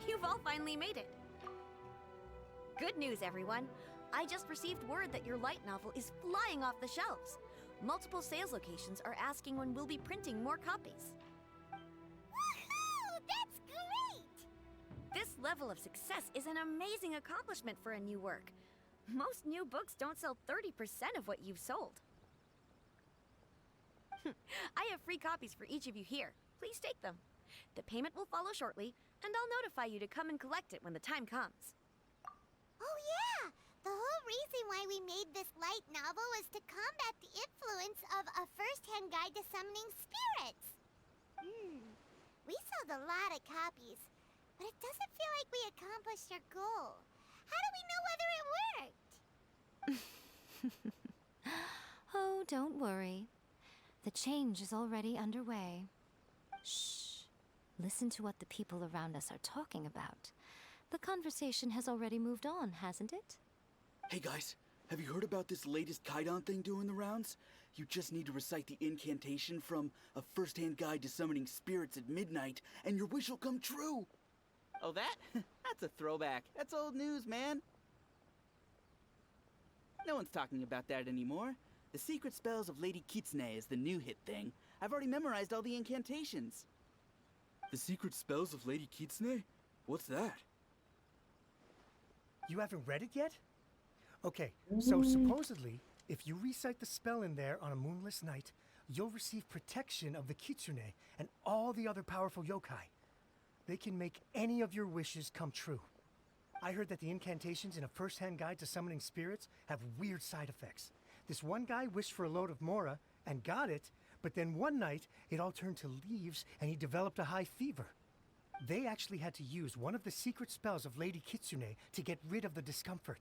You've all finally made it. Good news, everyone. I just received word that your light novel is flying off the shelves. Multiple sales locations are asking when we'll be printing more copies. Woohoo! That's great! This level of success is an amazing accomplishment for a new work. Most new books don't sell 30% of what you've sold. I have free copies for each of you here. Please take them. The payment will follow shortly, and I'll notify you to come and collect it when the time comes. Oh yeah! The whole reason why we made this light novel was to combat the influence of a first-hand guide to summoning spirits. We sold a lot of copies, but it doesn't feel like we accomplished our goal. How do we know whether it worked? Oh, don't worry. The change is already underway. Shh. Listen to what the people around us are talking about. The conversation has already moved on, hasn't it? Hey guys, have you heard about this latest Kaidan thing doing the rounds? You just need to recite the incantation from A First-Hand Guide to Summoning Spirits at Midnight, and your wish will come true! Oh, that? That's a throwback. That's old news, man. No one's talking about that anymore. The Secret Spells of Lady Kitsune is the new hit thing. I've already memorized all the incantations. The Secret Spells of Lady Kitsune? What's that? You haven't read it yet? Okay, so supposedly, if you recite the spell in there on a moonless night, you'll receive protection of the Kitsune and all the other powerful yokai. They can make any of your wishes come true. I heard that the incantations in A First-Hand Guide to Summoning Spirits have weird side effects. This one guy wished for a load of mora and got it, but then one night it all turned to leaves and he developed a high fever. They actually had to use one of the secret spells of Lady Kitsune to get rid of the discomfort.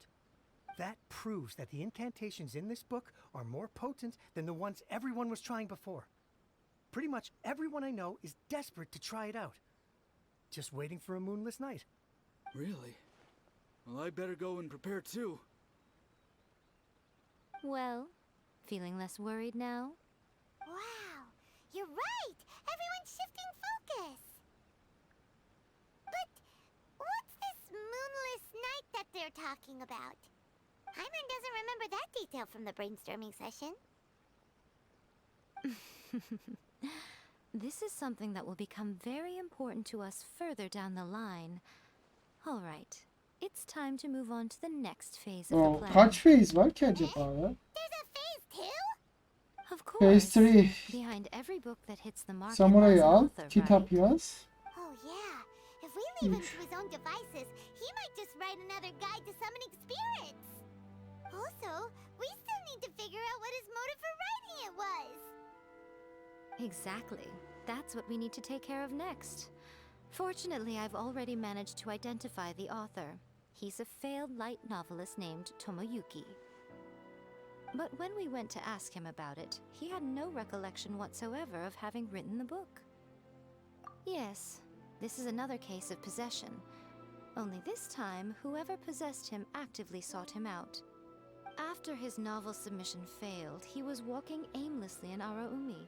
That proves that the incantations in this book are more potent than the ones everyone was trying before. Pretty much everyone I know is desperate to try it out. Just waiting for a moonless night. Really? Well, I better go and prepare too. Well, feeling less worried now? Wow, you're right! Everyone's shifting focus! But what's this moonless night that they're talking about? Hyman doesn't remember that detail from the brainstorming session. This is something that will become very important to us further down the line. All right, it's time to move on to the next phase of the plan. Kaç phase var ki acaba ya? There's a phase 2? Of course. Phase 3. Behind every book that hits the market Samuray'ı lies an al, author, kitap right? yaz. Oh yeah, if we leave him to his own devices, he might just write another guide to summoning spirits. Also, we still need to figure out what his motive for writing it was. Exactly. That's what we need to take care of next. Fortunately, I've already managed to identify the author. He's a failed light novelist named Tomoyuki. But when we went to ask him about it, he had no recollection whatsoever of having written the book. Yes, this is another case of possession. Only this time, whoever possessed him actively sought him out. After his novel submission failed, he was walking aimlessly in Araumi.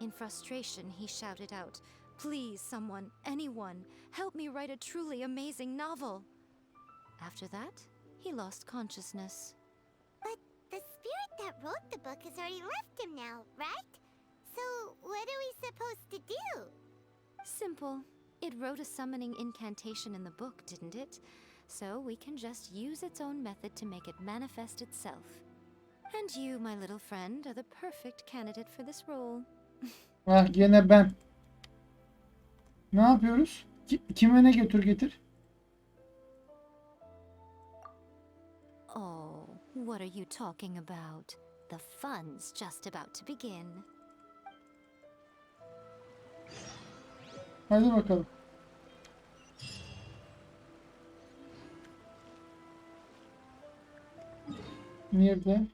In frustration, he shouted out, "Please, someone, anyone, help me write a truly amazing novel." After that, he lost consciousness. But the spirit that wrote the book has already left him now, right? So what are we supposed to do? Simple. It wrote a summoning incantation in the book, didn't it? So we can just use its own method to make it manifest itself. And you, my little friend, are the perfect candidate for this role. Ah gene ben. Ne yapıyoruz? Kime ne götür getir? Oh, what are you talking about? The fun's just about to begin. Hadi bakalım. Nerede?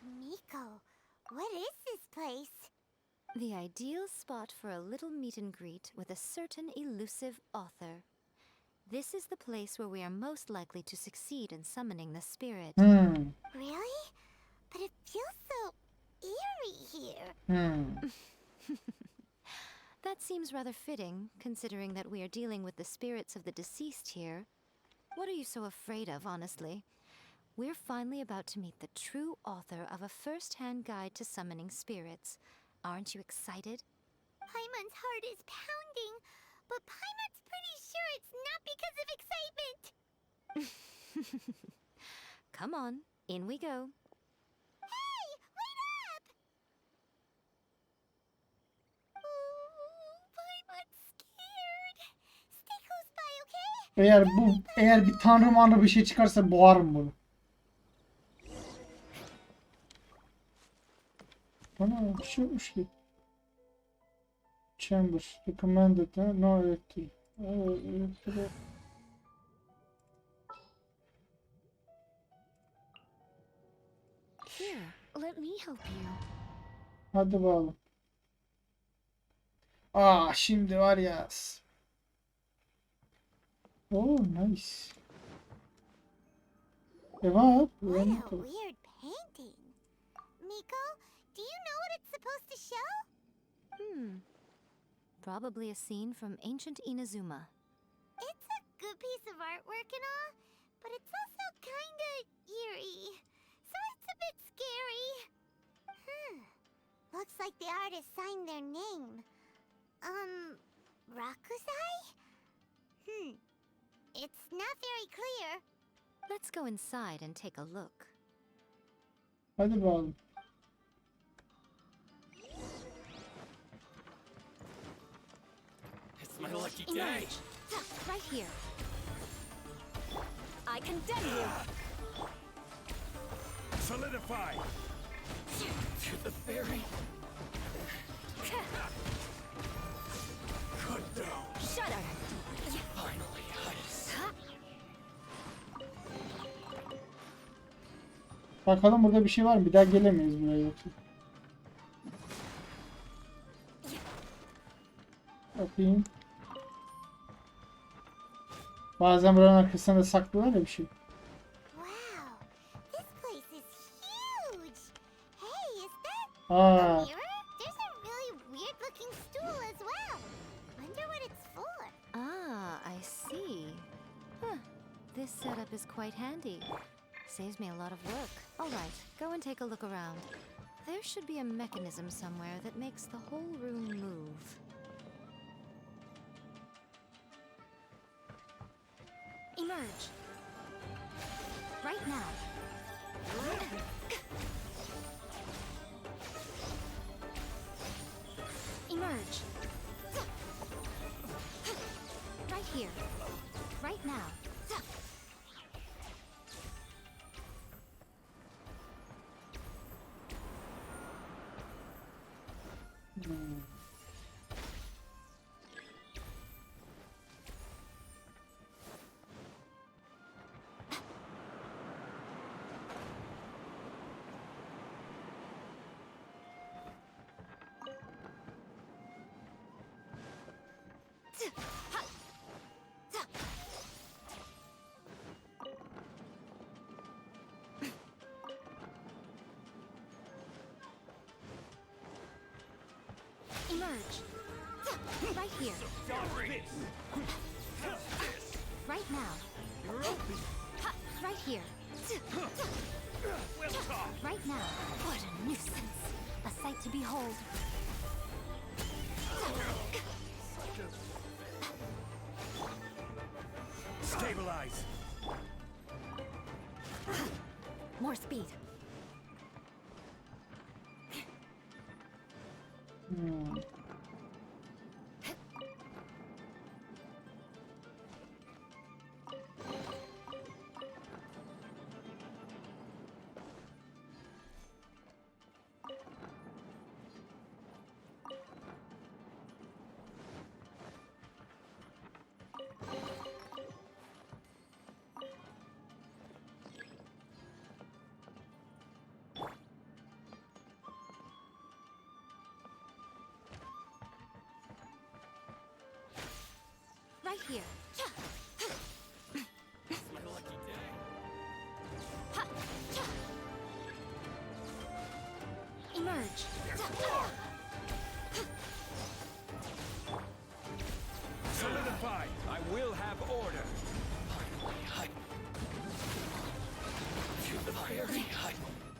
Miko, what is this place? The ideal spot for a little meet and greet with a certain elusive author. This is the place where we are most likely to succeed in summoning the spirit. Really? But it feels so eerie here. That seems rather fitting, considering that we are dealing with the spirits of the deceased here. What are you so afraid of, honestly? We're finally about to meet the true author of a first-hand guide to summoning spirits. Aren't you excited? Paimon's heart is pounding, but Paimon's pretty sure it's not because of excitement. Come on, in we go. Hey, wait up! Oh, Paimon's scared. Stay close by, okay? Eğer bir tanrı bir şey çıkarsa boğarım bunu. Ana bir şey yokmuş ki. Chamber recommended ha? No electric. Electric. Here, let me help you. Hadi bakalım. Aa şimdi var ya. Oh nice. Evet. What a weird painting. Miko, do you know what it's supposed to show? Probably a scene from ancient Inazuma. It's a good piece of artwork and all, but it's also kinda eerie. So it's a bit scary. Looks like the artist signed their name. Rakuzai? It's not very clear. Let's go inside and take a look. Hadi bakalım. It's my lucky day. Right here. I condemn you! Solidify! To the ferry. Cut down! Shudder! Finally, ice. Bakalım burada bir şey var mı? Bir daha gelemeyiz buraya yoksa. Bakayım. Bazen buranın arkasında da saklıyorlar ya bir şey. Wow, this place is huge. Hey, is that Aa, a mirror? There's a really weird looking stool as well. Wonder what it's for. Ah, I see. Huh. This setup is quite handy. Saves me a lot of work. Alright, go and take a look around. There should be a mechanism somewhere that makes the whole room move. Emerge. Right now. Emerge. here. Right now. Emerge. Right here. Right now. Right here. Right now. What a nuisance. A sight to behold. Stabilize. More speed. Right here. Emerge. Solidify! I will have order!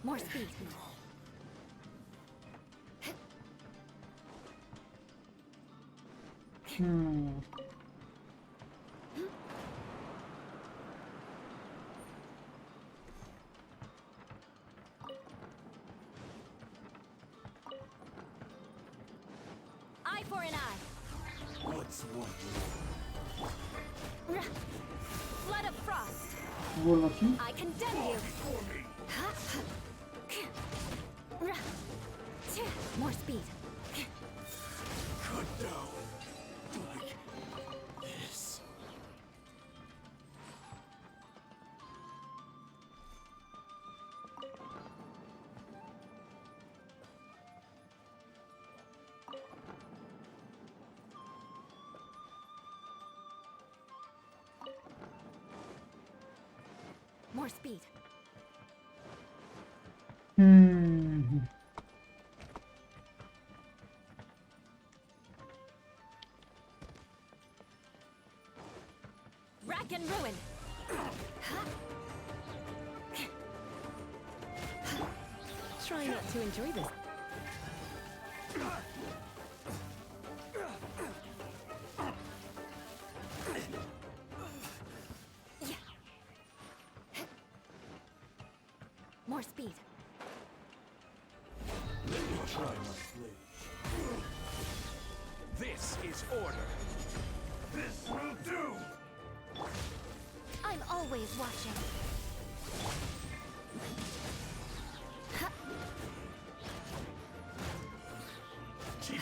More speed. Eye for an eye. What's one? Flood of frost. Vur bakayım. I condemn you. More speed. Cut down. Like this. More speed. Rack and ruin. Try not to enjoy this. More speed. Let me try my blade. This is order. This will do! I'm always watching. You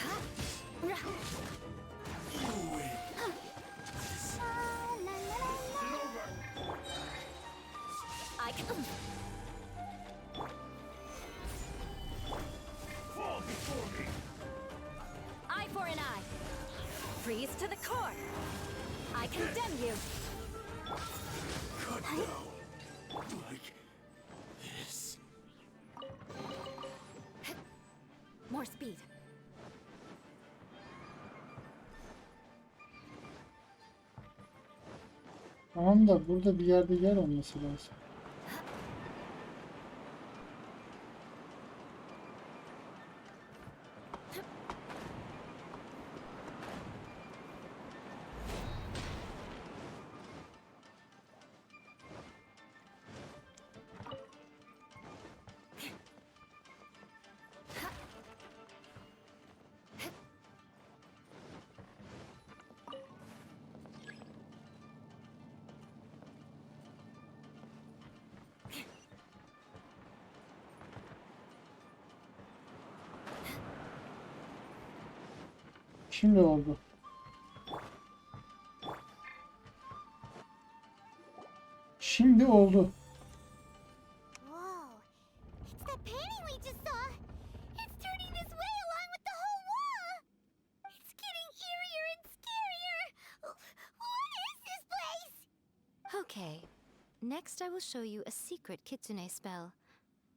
win. I can. Fall before me. Eye for an eye. Freeze to the core. I condemn you. Cut down. Like this. More speed. Tamam da burada bir yerde yer olması lazım. Şimdi oldu. Şimdi oldu. Whoa. It's that painting we just saw. It's turning this way along with the whole wall. It's getting eerier and scarier. What is this place? Okay. Next, I will show you a secret kitsune spell.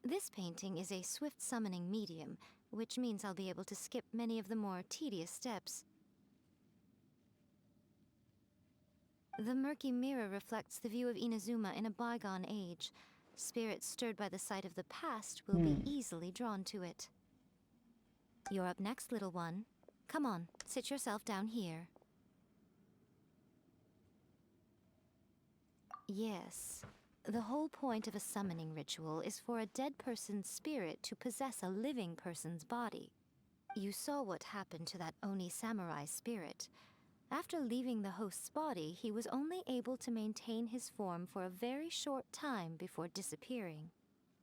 This painting is a swift summoning medium, which means I'll be able to skip many of the more tedious steps. The murky mirror reflects the view of Inazuma in a bygone age. Spirits stirred by the sight of the past will be easily drawn to it. You're up next, little one. Come on, sit yourself down here. Yes. The whole point of a summoning ritual is for a dead person's spirit to possess a living person's body. You saw what happened to that Oni samurai spirit. After leaving the host's body, he was only able to maintain his form for a very short time before disappearing.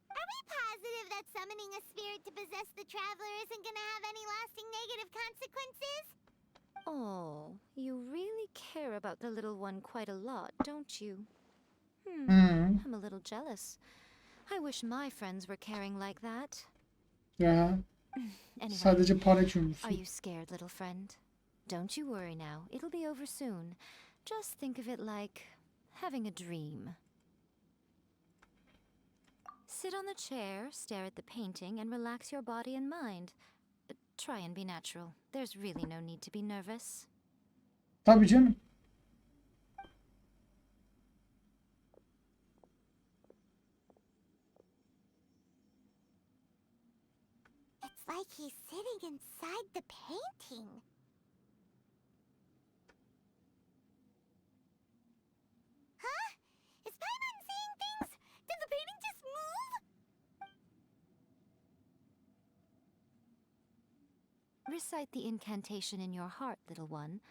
Are we positive that summoning a spirit to possess the traveler isn't gonna have any lasting negative consequences? Oh, you really care about the little one quite a lot, don't you? I'm a little jealous. I wish my friends were caring like that. Ya. Anyway, Sadece para are cümlüsü. you scared, little friend? Don't you worry now. It'll be over soon. Just think of it like having a dream. Sit on the chair, stare at the painting, and relax your body and mind. Try and be natural. There's really no need to be nervous. Tabii canım. It's like he's sitting inside the painting. Huh? Is Paimon seeing things? Did the painting just move? Recite the incantation in your heart, little one.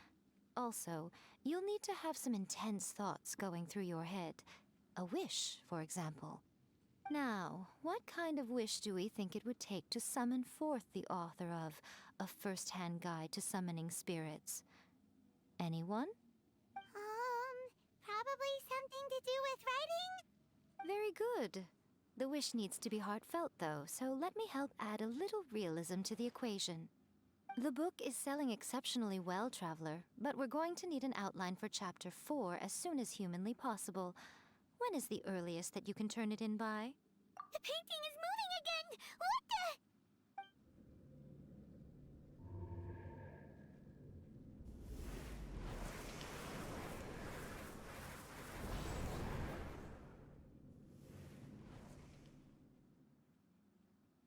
Also, you'll need to have some intense thoughts going through your head. A wish, for example. Now, what kind of wish do we think it would take to summon forth the author of A First-Hand Guide to Summoning Spirits? Anyone? Probably something to do with writing? Very good. The wish needs to be heartfelt, though, so let me help add a little realism to the equation. The book is selling exceptionally well, Traveler, but we're going to need an outline for Chapter 4 as soon as humanly possible. When is the earliest that you can turn it in by? The painting is moving again! What the?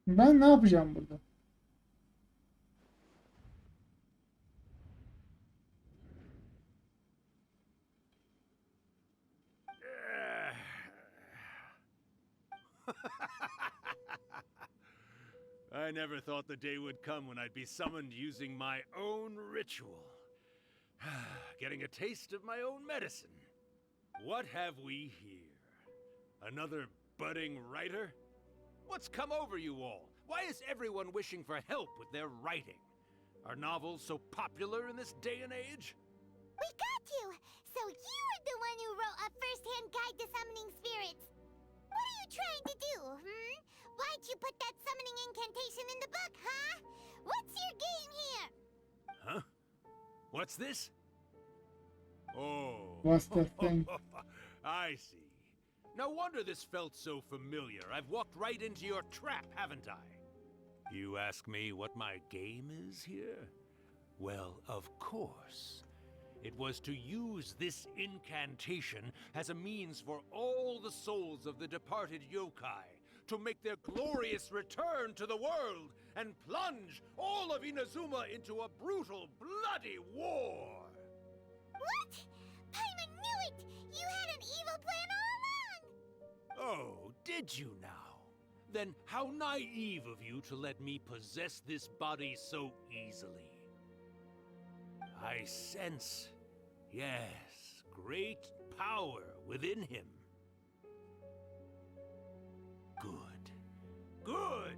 Ben ne yapacağım burada? I never thought the day would come when I'd be summoned using my own ritual. Getting a taste of my own medicine. What have we here? Another budding writer? What's come over you all? Why is everyone wishing for help with their writing? Are novels so popular in this day and age? We got you! So you are the one who wrote A First-Hand Guide to Summoning Spirits. What are you trying to do, Why'd you put that summoning incantation in the book, huh? What's your game here? Huh? What's this? Oh. What's the thing? I see. No wonder this felt so familiar. I've walked right into your trap, haven't I? You ask me what my game is here? Well, of course. It was to use this incantation as a means for all the souls of the departed yokai to make their glorious return to the world and plunge all of Inazuma into a brutal, bloody war. What? Paimon knew it! You had an evil plan all along! Oh, did you now? Then how naive of you to let me possess this body so easily. I sense, yes, great power within him. Good. Good!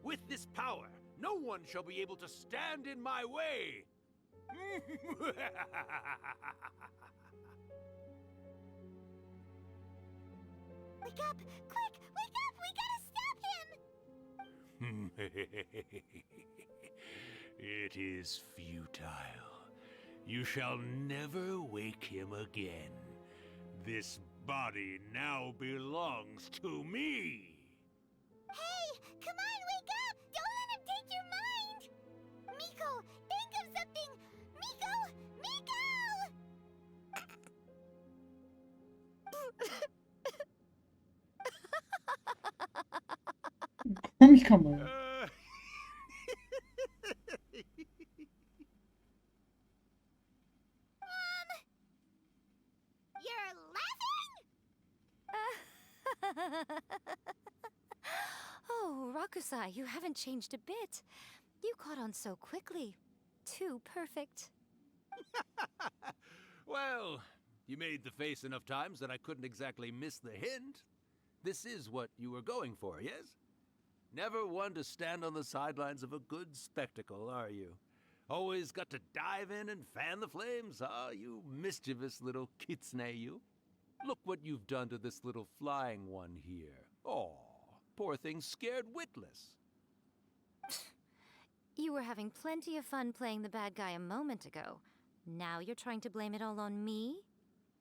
With this power, no one shall be able to stand in my way. Wake up! Quick! Wake up! We gotta stop him! It is futile. You shall never wake him again. This body now belongs to me. Hey! Come on, wake up! Don't let him take your mind! Miko, think of something! Miko! Komik ama ya. You're laughing? Oh, Rakusai, you haven't changed a bit. You caught on so quickly. Too perfect. Well, you made the face enough times that I couldn't exactly miss the hint. This is what you were going for, yes? Never one to stand on the sidelines of a good spectacle, are you? Always got to dive in and fan the flames, huh? You mischievous little kitsune, you. Look what you've done to this little flying one here. Oh, poor thing scared witless. You were having plenty of fun playing the bad guy a moment ago. Now you're trying to blame it all on me?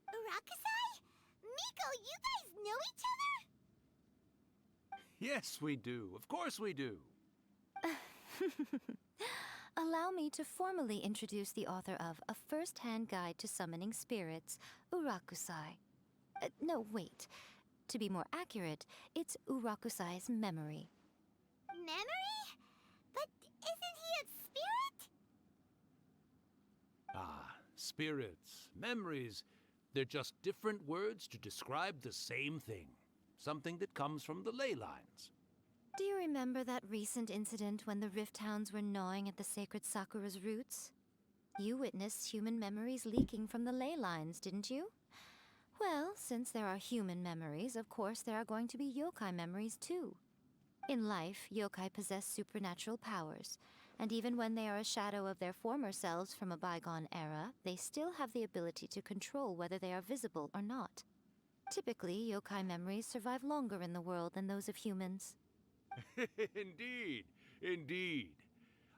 Rakusai? Miko, you guys know each other? Yes, we do. Of course we do. Allow me to formally introduce the author of A First-Hand Guide to Summoning Spirits, Urakusai. No, wait. To be more accurate, it's Urakusai's memory. Memory? But isn't he a spirit? Ah, spirits, memories. They're just different words to describe the same thing. Something that comes from the ley lines. Do you remember that recent incident when the Rift Hounds were gnawing at the sacred Sakura's roots? You witnessed human memories leaking from the ley lines, didn't you? Well, since there are human memories, of course there are going to be yokai memories too. In life, yokai possess supernatural powers, and even when they are a shadow of their former selves from a bygone era, they still have the ability to control whether they are visible or not. Typically, yokai memories survive longer in the world than those of humans. Indeed, indeed.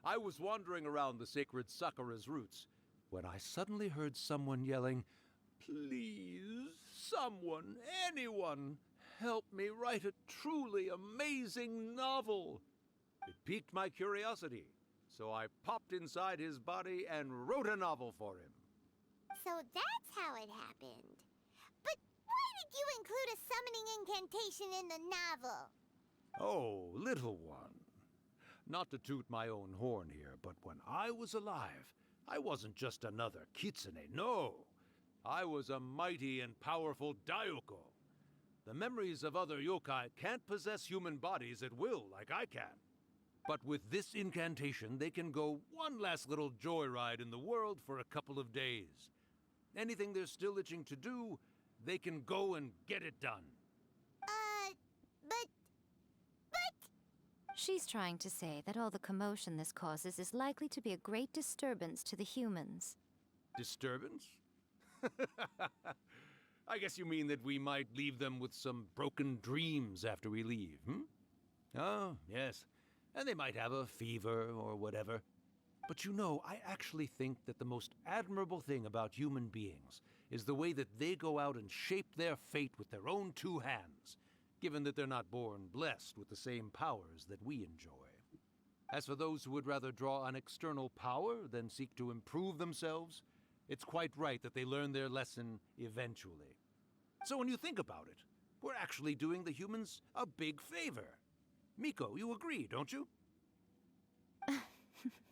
I was wandering around the sacred Sakura's roots when I suddenly heard someone yelling, "Please, someone, anyone, help me write a truly amazing novel." It piqued my curiosity, so I popped inside his body and wrote a novel for him. So that's how it happened. But why did you include a summoning incantation in the novel? Oh, little one. Not to toot my own horn here, but when I was alive, I wasn't just another kitsune, no. I was a mighty and powerful Daiyoko. The memories of other yokai can't possess human bodies at will like I can. But with this incantation, they can go one last little joyride in the world for a couple of days. Anything they're still itching to do, they can go and get it done. But... She's trying to say that all the commotion this causes is likely to be a great disturbance to the humans. Disturbance? I guess you mean that we might leave them with some broken dreams after we leave, hmm? Oh, yes. And they might have a fever or whatever. But you know, I actually think that the most admirable thing about human beings is the way that they go out and shape their fate with their own two hands, given that they're not born blessed with the same powers that we enjoy. As for those who would rather draw on external power than seek to improve themselves, it's quite right that they learn their lesson eventually. So when you think about it, we're actually doing the humans a big favor. Miko, you agree, don't you?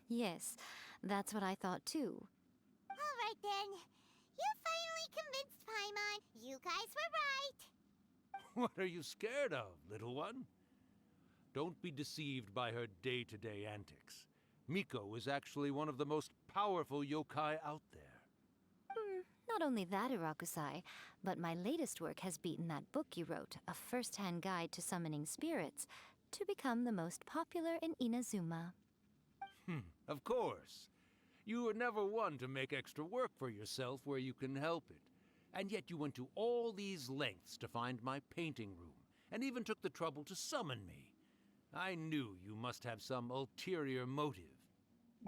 Yes, that's what I thought too. All right then. You finally convinced Paimon. You guys were right. What are you scared of, little one? Don't be deceived by her day-to-day antics. Miko is actually one of the most powerful yokai out there. Not only that, Urakusai, but my latest work has beaten that book you wrote, A First-Hand Guide to Summoning Spirits, to become the most popular in Inazuma. Of course. You were never one to make extra work for yourself where you can help it. And yet you went to all these lengths to find my painting room, and even took the trouble to summon me. I knew you must have some ulterior motive.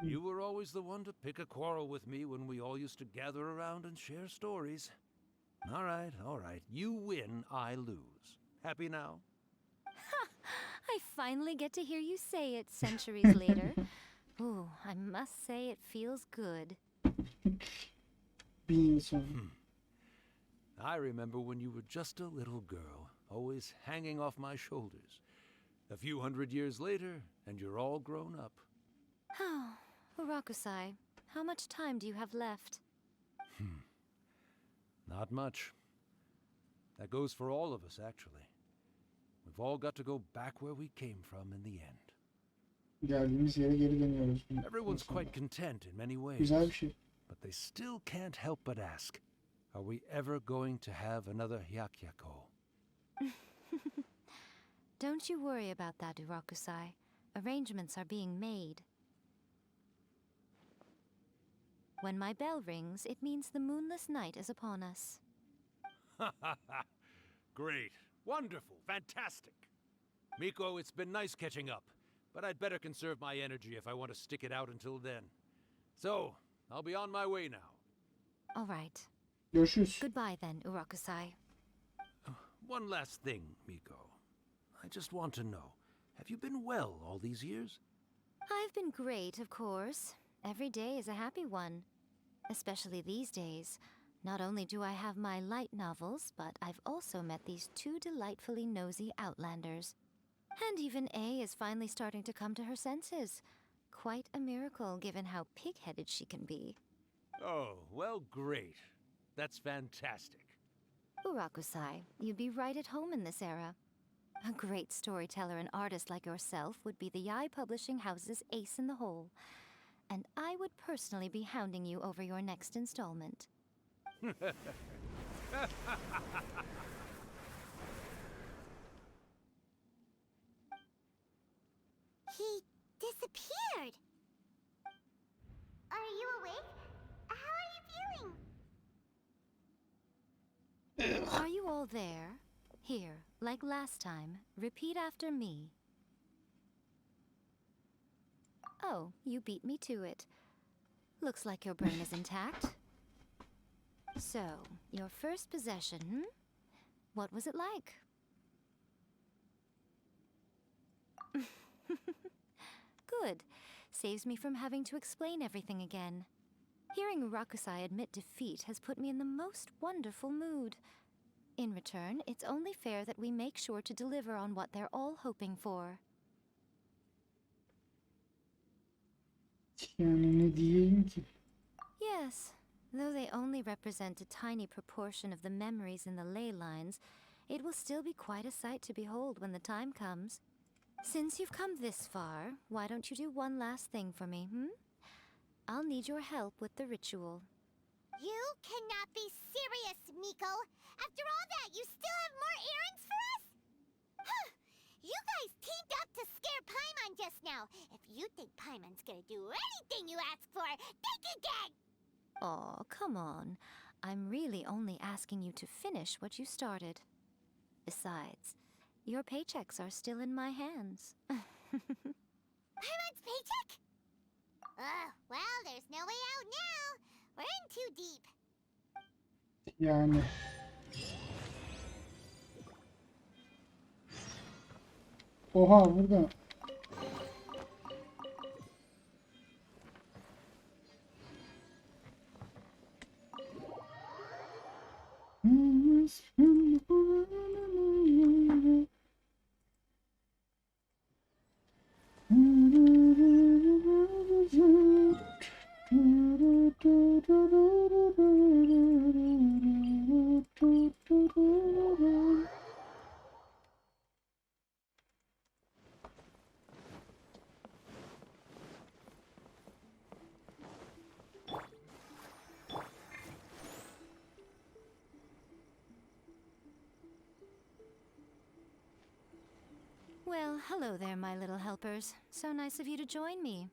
You were always the one to pick a quarrel with me when we all used to gather around and share stories. All right. You win, I lose. Happy now? I finally get to hear you say it centuries later. Ooh, I must say it feels good. Bir yıl sonra. I remember when you were just a little girl, always hanging off my shoulders. A few hundred years later, and you're all grown up. Oh, Urakusai, how much time do you have left? Not much. That goes for all of us, actually. We've all got to go back where we came from in the end. Geldiğimiz yere geri dönüyoruz. Everyone's quite content in many ways. Güzel bir şey. But they still can't help but ask, are we ever going to have another Hyakyako? Don't you worry about that, Urakusai. Arrangements are being made. When my bell rings, it means the moonless night is upon us. Great. Wonderful. Fantastic. Miko, it's been nice catching up, but I'd better conserve my energy if I want to stick it out until then. So, I'll be on my way now. All right. Görüşürüz. Goodbye then, Urakusai. One last thing, Miko. I just want to know, have you been well all these years? I've been great, of course. Every day is a happy one. Especially these days. Not only do I have my light novels, but I've also met these two delightfully nosy outlanders. And even A is finally starting to come to her senses. Quite a miracle, given how pig-headed she can be. Oh, well, great. That's fantastic. Urakusai, you'd be right at home in this era. A great storyteller and artist like yourself would be the Yae Publishing House's ace in the hole. And I would personally be hounding you over your next installment. He disappeared. Are you awake? How are you feeling? Are you all there? Here, like last time, repeat after me. Oh, you beat me to it. Looks like your brain is intact. So, your first possession, What was it like? Good. Saves me from having to explain everything again. Hearing Rakusai admit defeat has put me in the most wonderful mood. In return, it's only fair that we make sure to deliver on what they're all hoping for. Yani ne diyelim ki? Yes, though they only represent a tiny proportion of the memories in the ley lines, it will still be quite a sight to behold when the time comes. Since you've come this far, why don't you do one last thing for me, I'll need your help with the ritual. You cannot be serious, Miko! After all that, you still have more errands for us? Huh! You guys teamed up to scare Paimon just now. If you think Paimon's gonna do anything you ask for, think again! Aw, come on. I'm really only asking you to finish what you started. Besides, your paychecks are still in my hands. Paimon's paycheck? Well, there's no way out now. We're in too deep. Yani. Oha burada. Well, hello there, my little helpers. So nice of you to join me.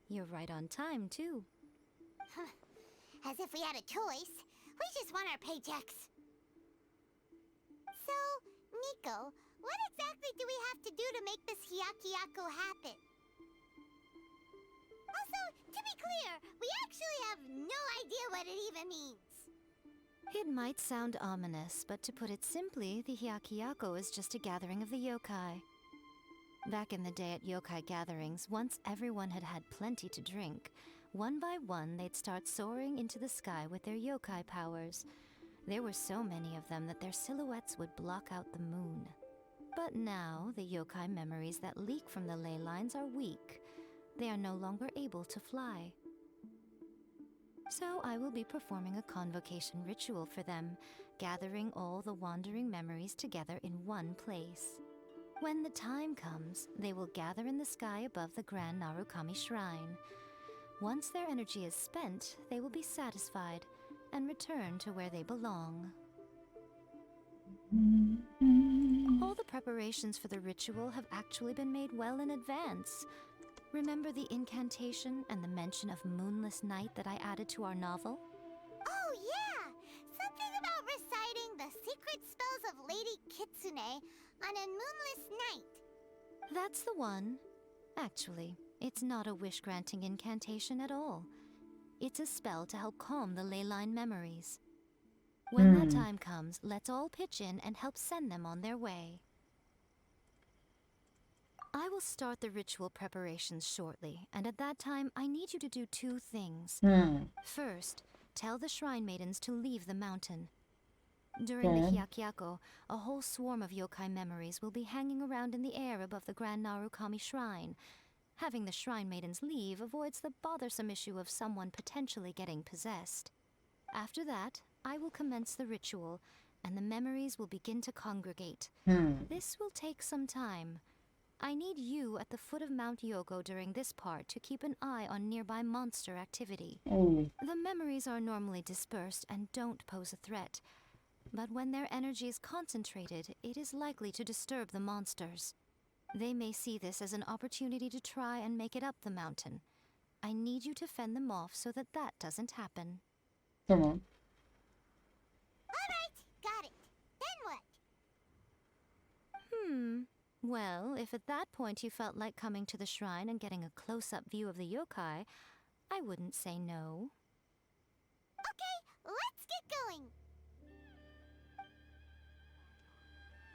You're right on time, too. As if we had a choice. We just want our paychecks. So, Miko, what exactly do we have to do to make this Hikayeko happen? Also, to be clear, we actually have no idea what it even means. It might sound ominous, but to put it simply, the Hikayeko is just a gathering of the yokai. Back in the day at yokai gatherings, once everyone had had plenty to drink, one by one they'd start soaring into the sky with their yokai powers. There were so many of them that their silhouettes would block out the moon. But now, the yokai memories that leak from the ley lines are weak. They are no longer able to fly. So I will be performing a convocation ritual for them, gathering all the wandering memories together in one place. When the time comes, they will gather in the sky above the Grand Narukami Shrine. Once their energy is spent, they will be satisfied and return to where they belong. All the preparations for the ritual have actually been made well in advance. Remember the incantation and the mention of moonless night that I added to our novel? Oh yeah! Something about reciting the secret spells of Lady Kitsune on a moonless night. That's the one. Actually, it's not a wish-granting incantation at all. It's a spell to help calm the ley line memories. When that time comes, let's all pitch in and help send them on their way. I will start the ritual preparations shortly, and at that time, I need you to do two things. First, tell the shrine maidens to leave the mountain. During the Hikayeko, a whole swarm of yokai memories will be hanging around in the air above the Grand Narukami Shrine. Having the shrine maidens leave avoids the bothersome issue of someone potentially getting possessed. After that, I will commence the ritual, and the memories will begin to congregate. This will take some time. I need you at the foot of Mount Yogo during this part to keep an eye on nearby monster activity. The memories are normally dispersed and don't pose a threat, but when their energy is concentrated, it is likely to disturb the monsters. They may see this as an opportunity to try and make it up the mountain. I need you to fend them off so that that doesn't happen. Tamam. Alright, got it. Then what? Well, if at that point you felt like coming to the shrine and getting a close-up view of the yokai, I wouldn't say no. Okay, let's get going.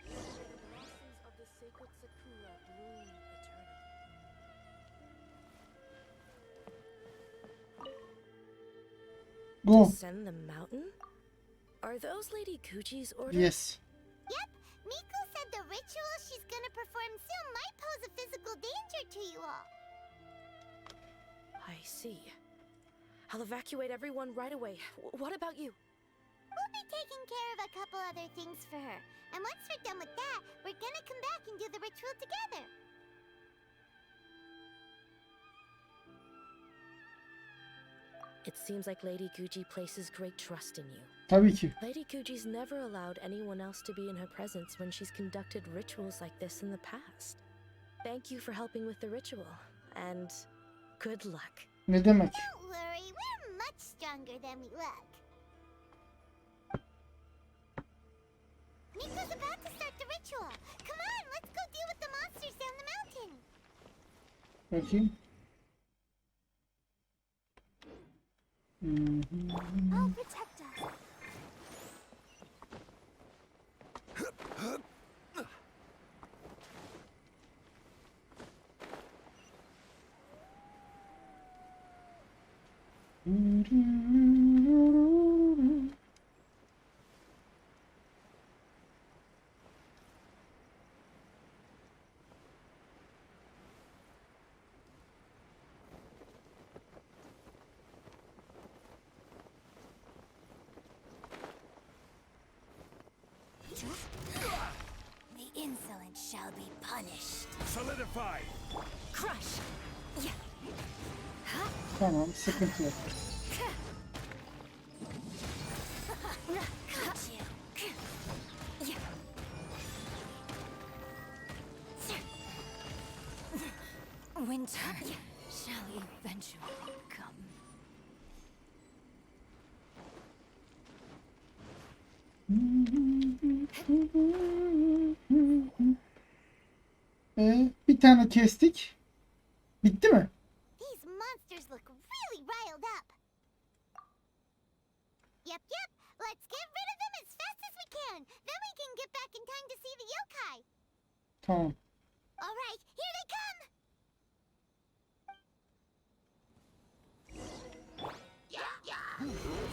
Blossoms of the sacred sakura bloom eternally. Go. Descend the mountain? Are those Lady Kuji's orders? Yes. Yep, Miko said the ritual she's gonna perform soon might pose a physical danger to you all. I see. I'll evacuate everyone right away. What about you? We'll be taking care of a couple other things for her. And once we're done with that, we're gonna come back and do the ritual together. It seems like Lady Guji places great trust in you. Tabii ki. Lady Guji's never allowed anyone else to be in her presence when she's conducted rituals like this in the past. Thank you for helping with the ritual, and good luck. Ne demek? Don't worry, we're much stronger than we look. Miko's about to start the ritual. Come on, let's go deal with the monsters down the mountain. Bakayım. Oh, protect us. The insolent shall be punished. Solidify! Crush! Tamam, sıkıntı yok. Winter shall eventually come. tane kestik. Bitti mi? These monsters look really riled up. Yep. Let's get rid of them as fast as we can. Then we can get back in time to see the yokai. Tamam. All right, here they come.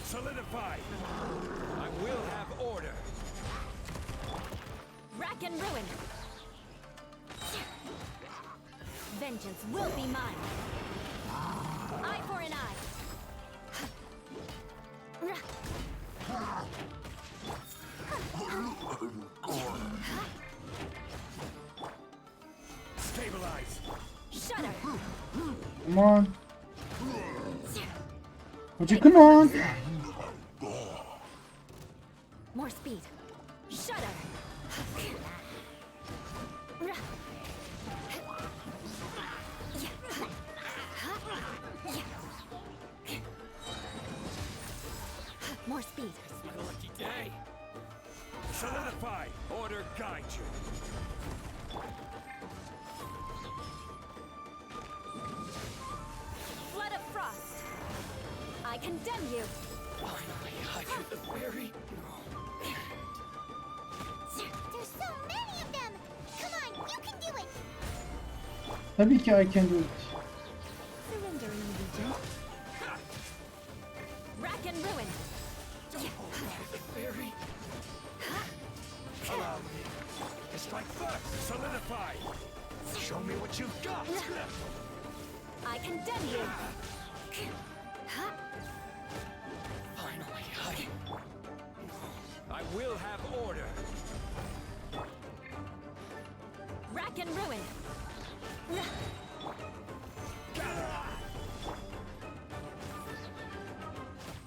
Solidify! I will have order. Rack and ruin. Vengeance will be mine. Eye for an eye. Stabilize. Shudder. Come on. Hacı, come on. More speed. Shudder. More speed. It's my lucky day. Solidify. Order guide you. Flood of frost. I condemn you. Finally, I hear the fairy. There's so many of them. Come on, you can do it. Tabii ki I can do it. Surrendering legion. Rack and ruin. Fairy. Allow me to strike first. Solidify. Show me what you've got. I condemn you. Finally, I will have order. Rack and ruin.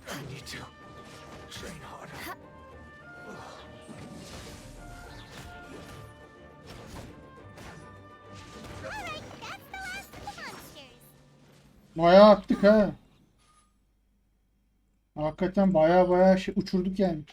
I need to train harder. All right, that's the last of the monsters. Bayağı attık ha. Hakikaten bayağı şey uçurduk yani.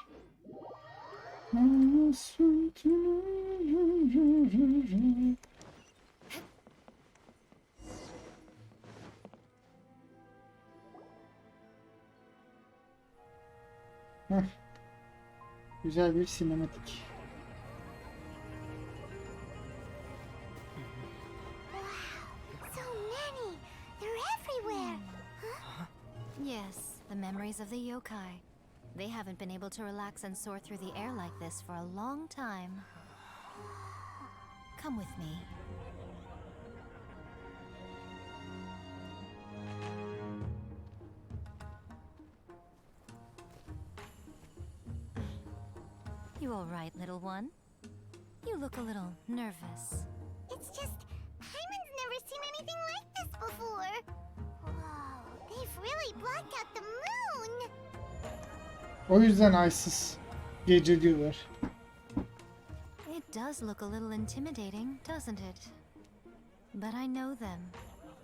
Heh. Güzel bir sinematik. So many. They're everywhere. Yes, the memories of the yokai. They haven't been able to relax and soar through the air like this for a long time. Come with me. You all right, little one? You look a little nervous. It's just, Hyman's never seen anything like this before. Whoa, they've really blacked out the moon. O yüzden aysız gece diyorlar. It does look a little intimidating, doesn't it? But I know them.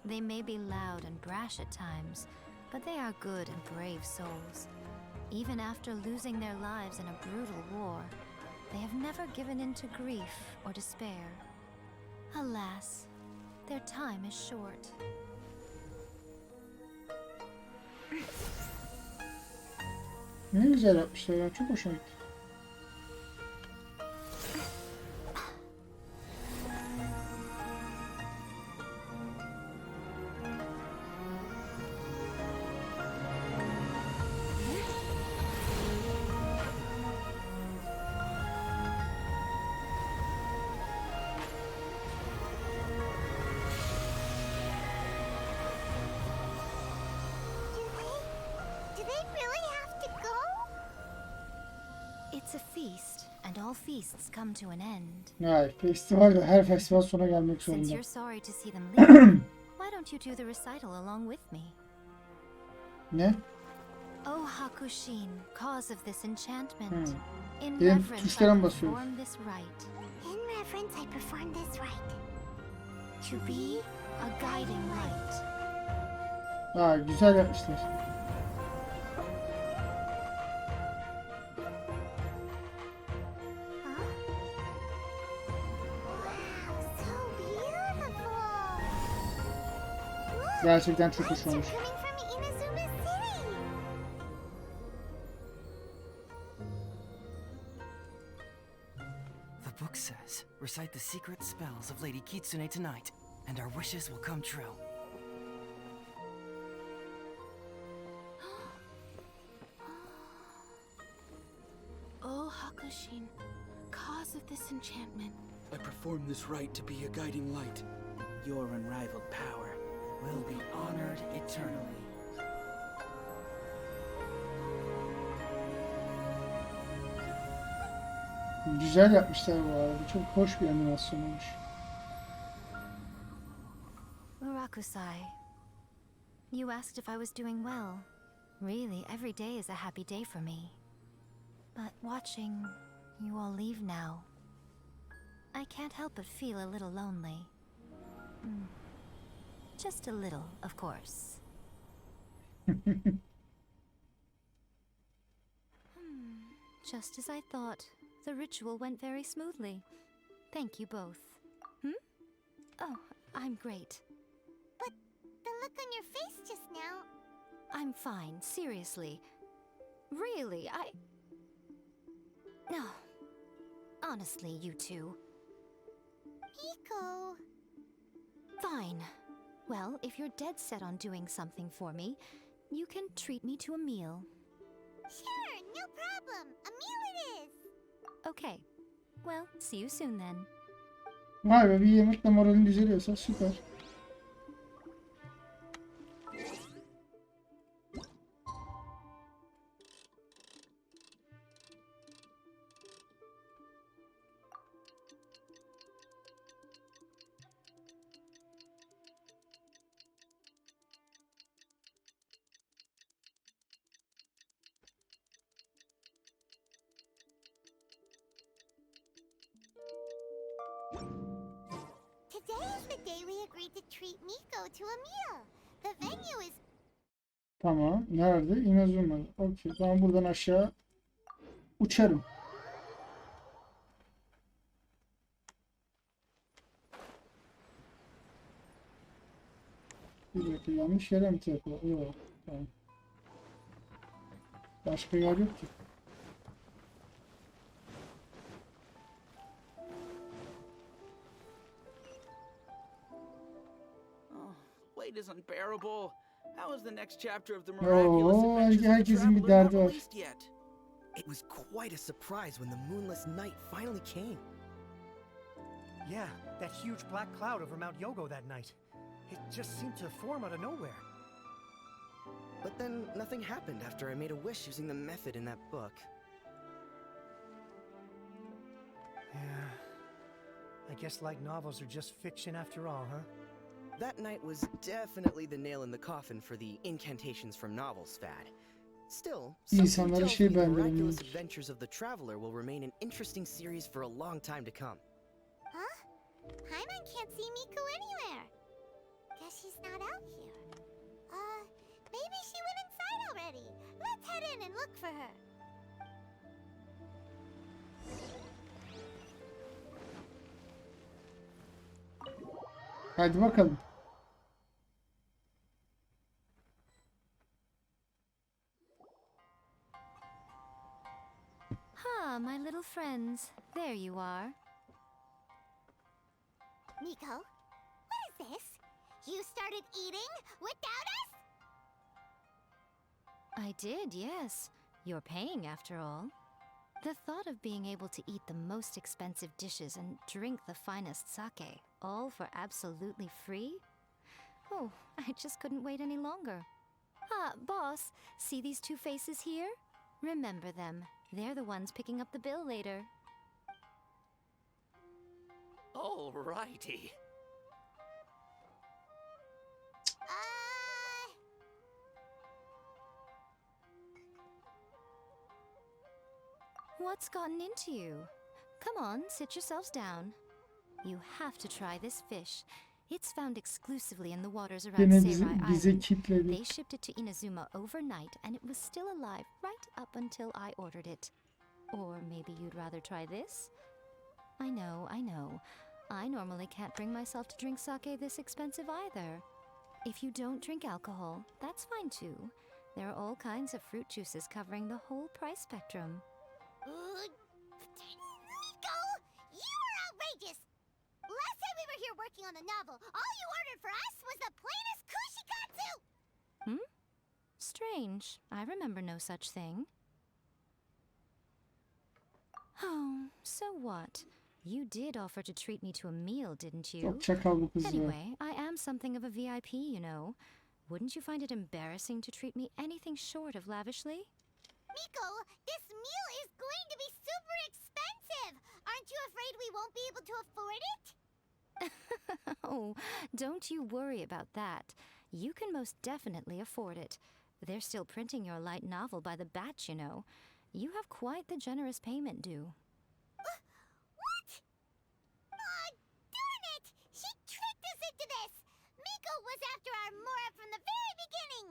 They may be loud and brash at times, but they are good and brave souls. Even after losing their lives in a brutal war, they have never given in to grief or despair. Alas, their time is short. Ne güzel yapmışlar ya, çok hoşuma gitti. Do they really have to go? It's a feast, and all feasts come to an end. Hayır, festivalde her festival sona gelmek Since zorunda. you're sorry to see them leave, why don't you do the recital along with me? Ne? O Hakushin, cause of this enchantment. In Benim reverence, I tuşlara mı basıyoruz? perform this rite. In reverence, I perform this rite. To be a guiding light. Aa, güzel yapmışlar. Wow, so beautiful. Gerçekten çok hoş olmuş. Coming from Inazuma City. The book says, recite the secret spells of Lady Kitsune tonight, and our wishes will come true. Oh, Hakushin, cause of this enchantment. I perform this rite to be a guiding light. Your unrivaled power will be honored eternally. Güzel yapmışlar bu arada. Çok hoş bir animasyon olmuş. Murakusai, you asked if I was doing well. Really, every day is a happy day for me. But watching you all leave now, I can't help but feel a little lonely. Just a little, of course. Just as I thought, the ritual went very smoothly. Thank you both. Oh, I'm great. But the look on your face just now. I'm fine, seriously. Really, No. Honestly, you two. Miko. Fine. Well, if you're dead set on doing something for me, you can treat me to a meal. Sure, no problem. A meal it is. Okay. Well, see you soon then. Vay be, bir yemekle moralin düzeliyorsa süper. Today is the day we agreed to treat Miko to a meal. The venue is... Tamam. Nerede? Inazuma. Okey. Ben buradan aşağı uçarım. Bir dakika, yanlış yere mi yapıyor? Yok. Tamam. Başka yer yok ki. Wait is unbearable. How is the next chapter of the miraculous Oo, adventures of the herkesin bir traveler not derdi var. released yet? It was quite a surprise when the moonless night finally came. Yeah, that huge black cloud over Mount Yogo that night. It just seemed to form out of nowhere. But then nothing happened after I made a wish using the method in that book. Yeah. I guess light novels are just fiction after all, huh? That night was definitely the nail in the coffin for the incantations from novels fad. Still, something İnsanlara tells şey me the miraculous benziyor. adventures of the traveler will remain an interesting series for a long time to come. Huh? Paimon can't see Miko anywhere. Guess she's not out here. Maybe she went inside already. Let's head in and look for her. Hadi bakalım. Ah, my little friends. There you are. Miko, what is this? You started eating without us? I did, yes. You're paying after all. The thought of being able to eat the most expensive dishes and drink the finest sake, all for absolutely free? Oh, I just couldn't wait any longer. Ah, boss, see these two faces here? Remember them. They're the ones picking up the bill later. Alrighty. What's gotten into you? Come on, sit yourselves down. You have to try this fish. It's found exclusively in the waters around Gene Seirai bize Island. kitledi. They shipped it to Inazuma overnight, and it was still alive right up until I ordered it. Or maybe you'd rather try this? I know, I know. I normally can't bring myself to drink sake this expensive either. If you don't drink alcohol, that's fine too. There are all kinds of fruit juices covering the whole price spectrum. Miko, you are outrageous! Last time we were here working on the novel, all you ordered for us was the plainest kushikatsu! Strange. I remember no such thing. Oh, so what? You did offer to treat me to a meal, didn't you? Çok çakal bu kız ya. Anyway, I am something of a VIP, you know. Wouldn't you find it embarrassing to treat me anything short of lavishly? Miko, this meal is going to be super expensive! Aren't you afraid we won't be able to afford it? Oh, don't you worry about that. You can most definitely afford it. They're still printing your light novel by the batch, you know. You have quite the generous payment due. What? Aw, darn it! She tricked us into this! Miko was after our Mora from the very beginning!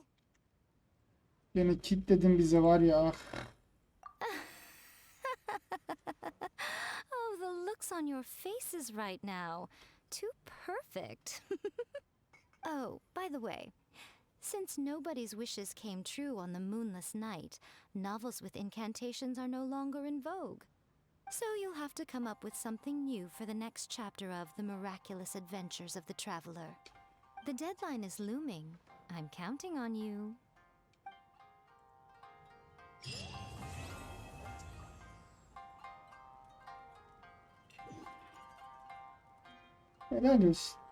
Yine kilitledin bize var ya. Ah. Oh, the looks on your faces right now. Too perfect. Oh, by the way, since nobody's wishes came true on the moonless night, novels with incantations are no longer in vogue. So you'll have to come up with something new for the next chapter of The Miraculous Adventures of the Traveler. The deadline is looming. I'm counting on you. Helal olsun.